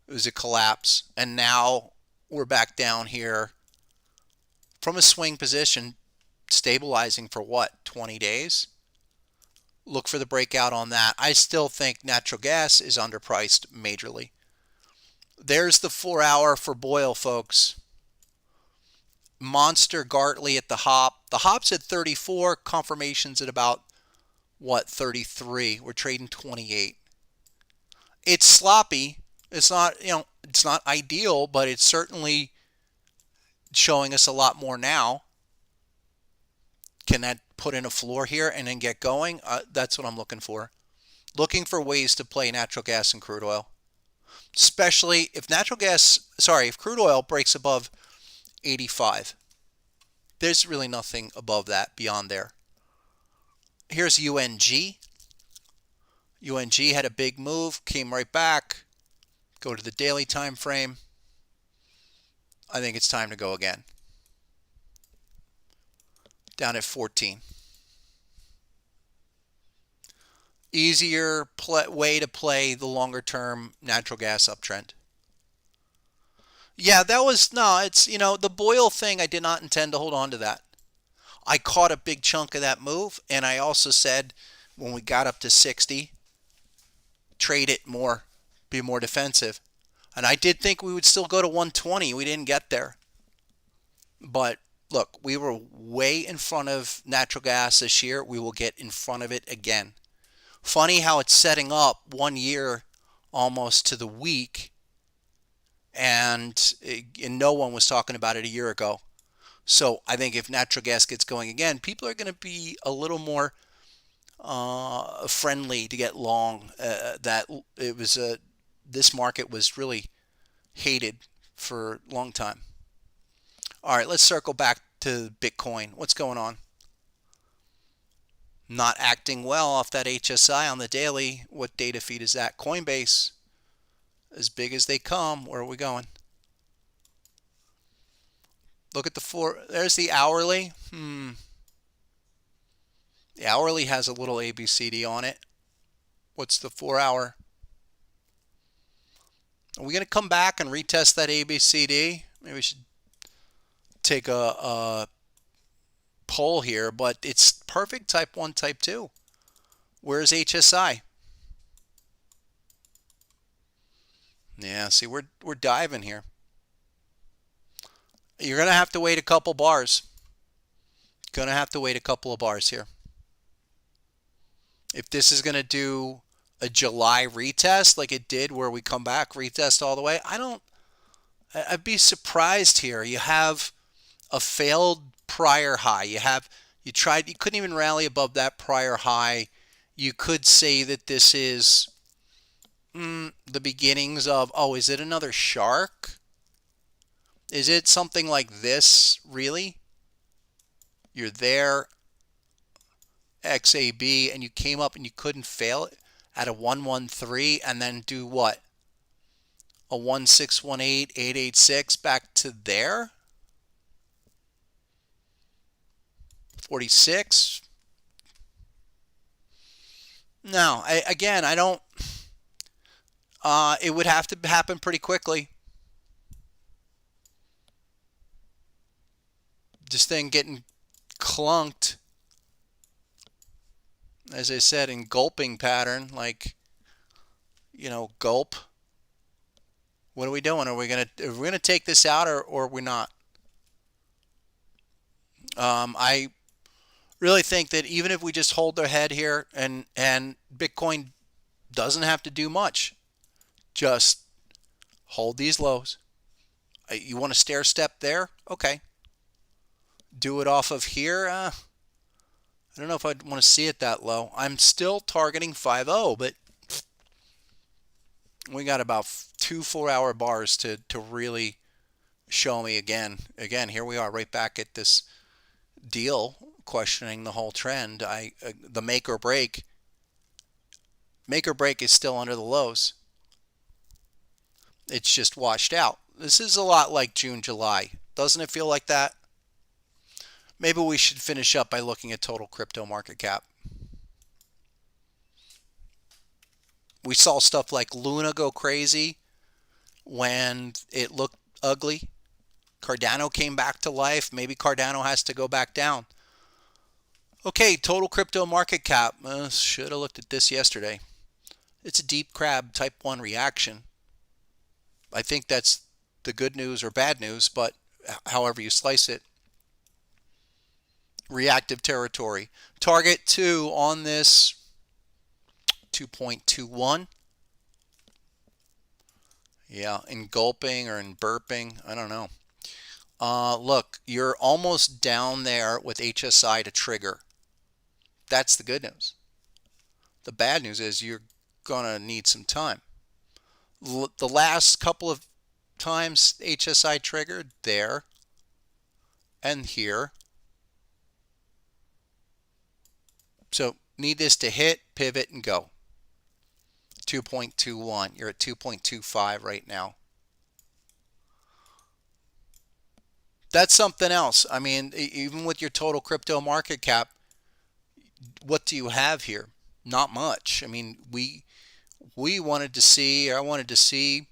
it was a collapse. And now we're back down here from a swing position, stabilizing for what, 20 days? Look for the breakout on that. I still think natural gas is underpriced majorly. There's the 4-hour for Boyle, folks. Monster Gartley at the hop. The hop's at 34. Confirmation's at about, what, 33. We're trading 28. It's sloppy. It's not, it's not ideal, but it's certainly showing us a lot more now. Can that put in a floor here and then get going? That's what I'm looking for. Looking for ways to play natural gas and crude oil. Especially if if crude oil breaks above 85. There's really nothing above that beyond there. Here's UNG. UNG had a big move, came right back. Go to the daily time frame. I think it's time to go again. Down at 14. Easier way to play the longer term natural gas uptrend. Yeah, that was, no, it's, the Boyle thing, I did not intend to hold on to that. I caught a big chunk of that move, and I also said when we got up to 60, trade it more, be more defensive. And I did think we would still go to 120. We didn't get there. But look, we were way in front of natural gas this year. We will get in front of it again. Funny how it's setting up 1 year almost to the week, and no one was talking about it a year ago. So I think if natural gas gets going again, people are going to be a little more friendly to get long. This market was really hated for a long time. All right, let's circle back to Bitcoin. What's going on? Not acting well off that HSI on the daily. What data feed is that? Coinbase. As big as they come. Where are we going? Look at there's the hourly. The hourly has a little ABCD on it. What's the 4-hour? Are we going to come back and retest that ABCD? Maybe we should take a poll here, but it's perfect type 1, type 2. Where's HSI? Yeah, see, we're diving here. You're going to have to wait a couple bars. Going to have to wait a couple of bars here. If this is going to do a July retest like it did where we come back, retest all the way, I'd be surprised here. You have a failed prior high. You couldn't even rally above that prior high. You could say that this is the beginnings of, is it another shark? Is it something like this, really? You're there, XAB, and you came up and you couldn't fail it. at a 113 and then do what? A 1618, 886 back to there? 46? No, again, I don't. It would have to happen pretty quickly. This thing getting clunked, as I said, in gulping pattern, like, gulp. What are we doing? Are we gonna take this out, or are we not? I really think that even if we just hold their head here and Bitcoin doesn't have to do much, just hold these lows. You want to stair step there? Okay. Do it off of here? I don't know if I'd want to see it that low. I'm still targeting 5.0, but we got about 2 4-hour bars to really show me again. Again, here we are right back at this deal, questioning the whole trend. The make or break is still under the lows. It's just washed out. This is a lot like June, July. Doesn't it feel like that? Maybe we should finish up by looking at total crypto market cap. We saw stuff like Luna go crazy when it looked ugly. Cardano came back to life. Maybe Cardano has to go back down. Okay, total crypto market cap. Should have looked at this yesterday. It's a deep crab type 1 reaction. I think that's the good news or bad news, but however you slice it. Reactive territory. Target 2 on this 2.21. Yeah, in gulping or in burping, I don't know. Look, you're almost down there with HSI to trigger. That's the good news. The bad news is you're going to need some time. The last couple of times HSI triggered, there and here. So need this to hit, pivot, and go. 2.21. You're at 2.25 right now. That's something else. I mean, even with your total crypto market cap, what do you have here? Not much. I mean, we wanted to see, or I wanted to see,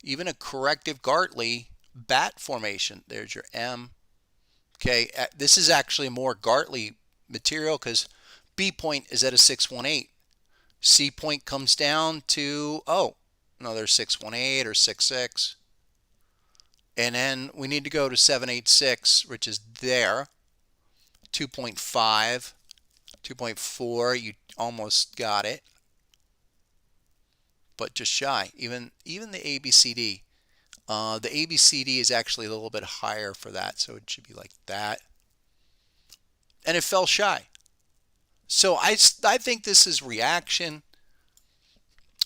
even a corrective Gartley bat formation. There's your M. Okay, this is actually more Gartley material because B point is at a 618. C point comes down to, another 618 or 66. And then we need to go to 786, which is there. 2.5, 2.4, you almost got it. But just shy. Even the ABCD. The ABCD is actually a little bit higher for that, so it should be like that. And it fell shy. So I think this is reaction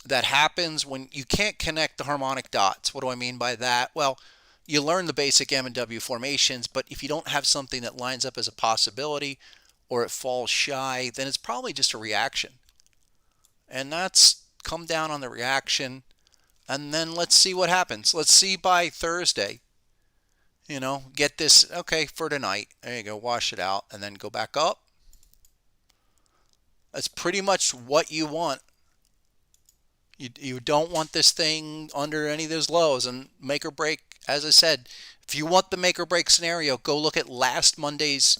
that happens when you can't connect the harmonic dots. What do I mean by that? Well, you learn the basic M and W formations, but if you don't have something that lines up as a possibility or it falls shy, then it's probably just a reaction. And that's come down on the reaction, and then let's see what happens. Let's see by Thursday, get this, okay, for tonight. There you go, wash it out, and then go back up. That's pretty much what you want. You don't want this thing under any of those lows, and make or break, as I said, if you want the make or break scenario, go look at last Monday's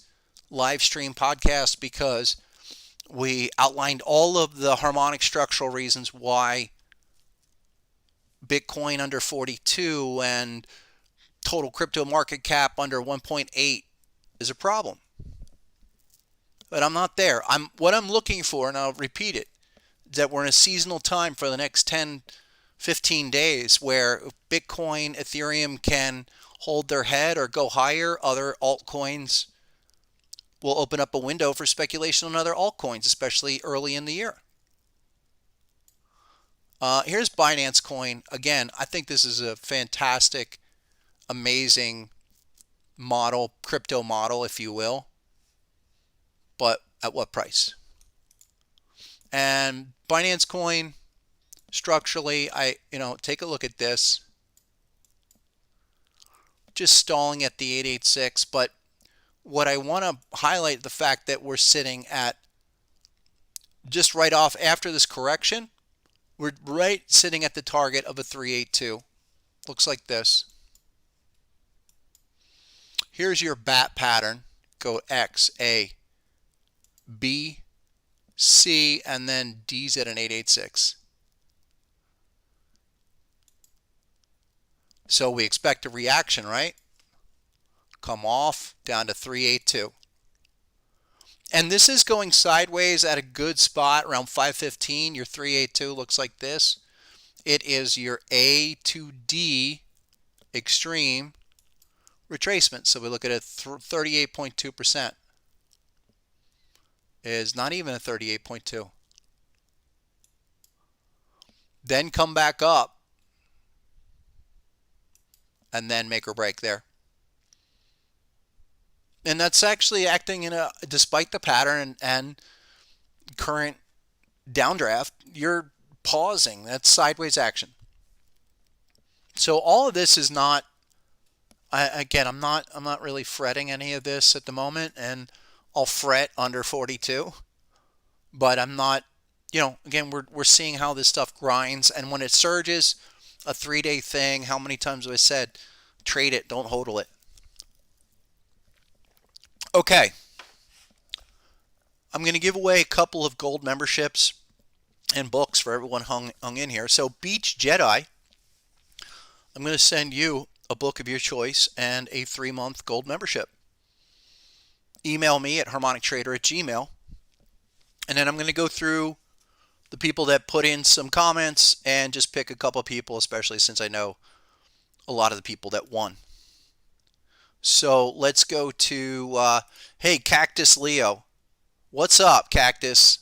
live stream podcast, because we outlined all of the harmonic structural reasons why Bitcoin under 42 and total crypto market cap under 1.8 is a problem. But I'm not there. What I'm looking for, and I'll repeat it, is that we're in a seasonal time for the next 10, 15 days where Bitcoin, Ethereum can hold their head or go higher. Other altcoins will open up a window for speculation on other altcoins, especially early in the year. Here's Binance Coin. Again, I think this is a fantastic, amazing model, crypto model, if you will. But at what price? And Binance Coin, structurally, take a look at this. Just stalling at the 886, but what I want to highlight the fact that we're sitting at just right off after this correction, we're right sitting at the target of a 382. Looks like this. Here's your bat pattern. Go X, A, B, C, and then D's at an 886. So we expect a reaction, right? Come off down to 382. And this is going sideways at a good spot around 515. Your 382 looks like this. It is your A to D extreme retracement. So we look at a 38.2%. Is not even a 38.2. Then come back up and then make or break there. And that's actually acting despite the pattern and current downdraft, you're pausing. That's sideways action. So all of this is not, I'm not really fretting any of this at the moment, and I'll fret under 42, but I'm not, again, we're seeing how this stuff grinds, and when it surges, a 3-day thing, how many times have I said, trade it, don't hodl it. Okay, I'm going to give away a couple of gold memberships and books for everyone hung in here. So Beach Jedi, I'm going to send you a book of your choice and a 3-month gold membership. Email me at harmonictrader@gmail.com, and then I'm going to go through the people that put in some comments and just pick a couple of people, especially since I know a lot of the people that won. So let's go to, hey, Cactus Leo. What's up, Cactus?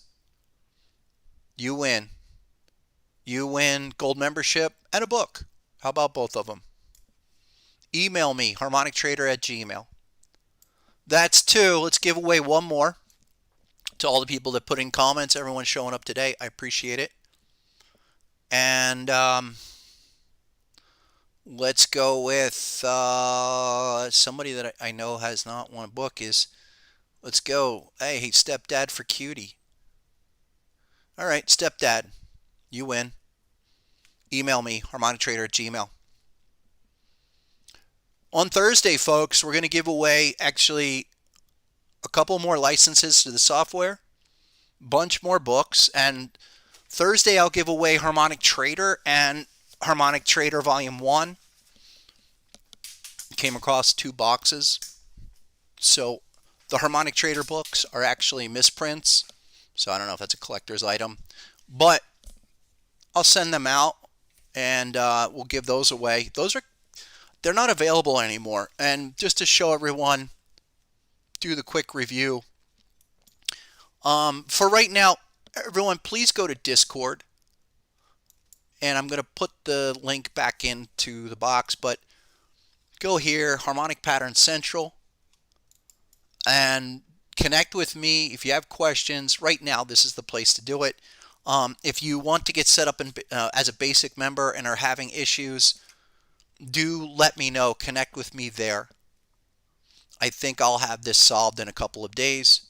You win. You win gold membership and a book. How about both of them? Email me, harmonictrader@gmail.com. That's 2. Let's give away one more to all the people that put in comments. Everyone's showing up today. I appreciate it. And let's go with somebody that I know has not won a book. Let's go. Hey, Stepdad for Cutie. All right, Stepdad, you win. Email me, harmonictrader@gmail.com. On Thursday, folks, we're going to give away actually a couple more licenses to the software, bunch more books, and Thursday I'll give away Harmonic Trader and Harmonic Trader Volume 1. Came across 2 boxes. So the Harmonic Trader books are actually misprints, so I don't know if that's a collector's item, but I'll send them out and we'll give those away. They're not available anymore. And just to show everyone, do the quick review. For right now, everyone, please go to Discord. And I'm going to put the link back into the box, but go here, Harmonic Pattern Central, and connect with me. If you have questions, right now this is the place to do it. If you want to get set up as a basic member and are having issues, do let me know. Connect with me there. I think I'll have this solved in a couple of days,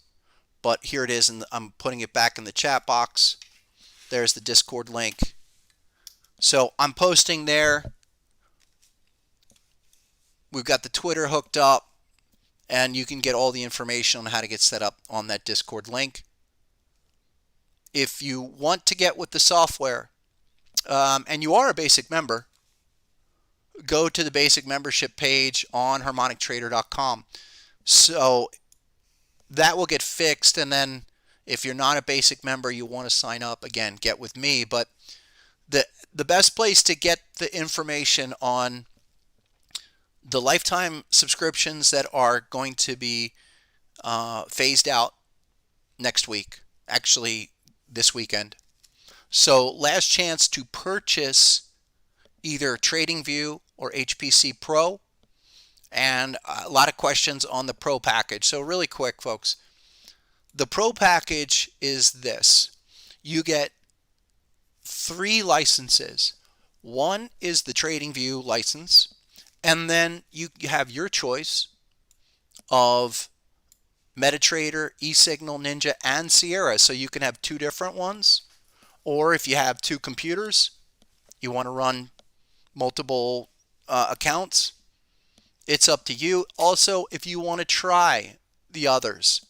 but here it is, and I'm putting it back in the chat box. There's the Discord link. So I'm posting there. We've got the Twitter hooked up, and you can get all the information on how to get set up on that Discord link. If you want to get with the software, and you are a basic member, go to the basic membership page on harmonictrader.com. So that will get fixed, and then if you're not a basic member, you want to sign up, again, get with me. But the best place to get the information on the lifetime subscriptions that are going to be phased out next week, actually this weekend. So last chance to purchase either TradingView or HPC Pro, and a lot of questions on the Pro package. So really quick, folks, the Pro package is this. you get 3 licenses. One is the TradingView license, and then you have your choice of MetaTrader, eSignal, Ninja, and Sierra. So you can have 2 different ones, or if you have 2 computers, you want to run multiple accounts, it's up to you. Also, if you want to try the others,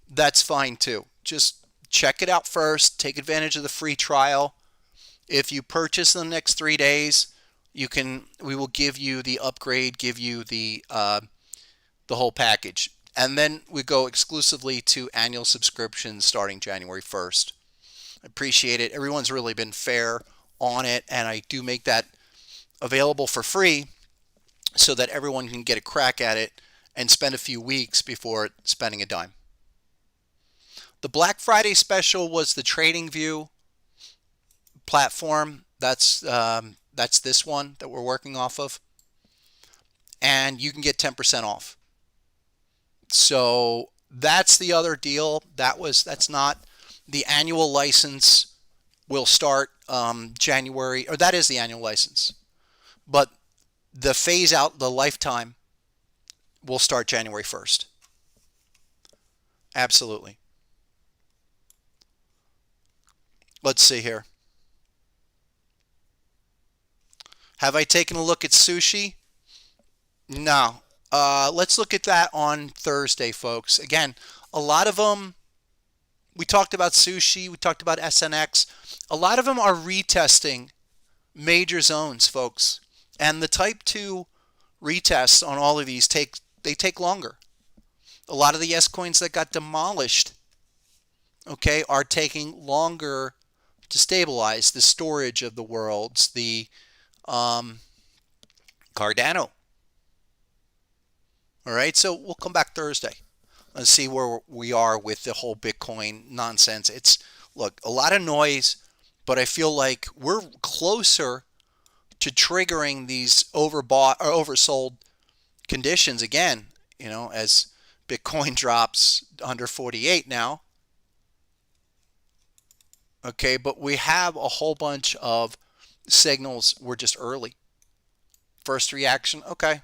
that's fine too. Just check it out first, take advantage of the free trial. If you purchase in the next 3 days, we will give you the upgrade, give you the whole package. And then we go exclusively to annual subscriptions starting January 1st. I appreciate it. Everyone's really been fair on it, and I do make that available for free so that everyone can get a crack at it and spend a few weeks before spending a dime. The Black Friday special was the TradingView platform. That's this one that we're working off of, and you can get 10% off. So that's the other deal. That's not the annual license. Will start January, or that is the annual license, but the phase out, the lifetime, will start January 1st. Absolutely. Let's see here. Have I taken a look at sushi? No. Let's look at that on Thursday, folks. Again, a lot of them, we talked about sushi, we talked about SNX. A lot of them are retesting major zones, folks. And the type 2 retests on all of these take longer. A lot of the S coins that got demolished, okay, are taking longer to stabilize. The storage of the worlds, the Cardano. All right, so we'll come back Thursday and see where we are with the whole Bitcoin nonsense. It's, look, a lot of noise, but I feel like we're closer to triggering these overbought or oversold conditions again, as Bitcoin drops under 48 now. Okay, but we have a whole bunch of signals. We're just early. First reaction, okay.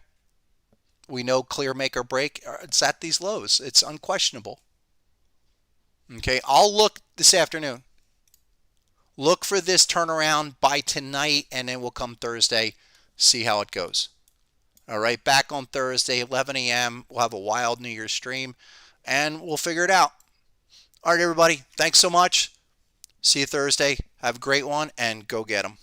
We know clear, make or break. It's at these lows. It's unquestionable. Okay, I'll look this afternoon. Look for this turnaround by tonight, and then we'll come Thursday, see how it goes. All right, back on Thursday, 11 a.m. We'll have a wild New Year's stream, and we'll figure it out. All right, everybody, thanks so much. See you Thursday. Have a great one, and go get them.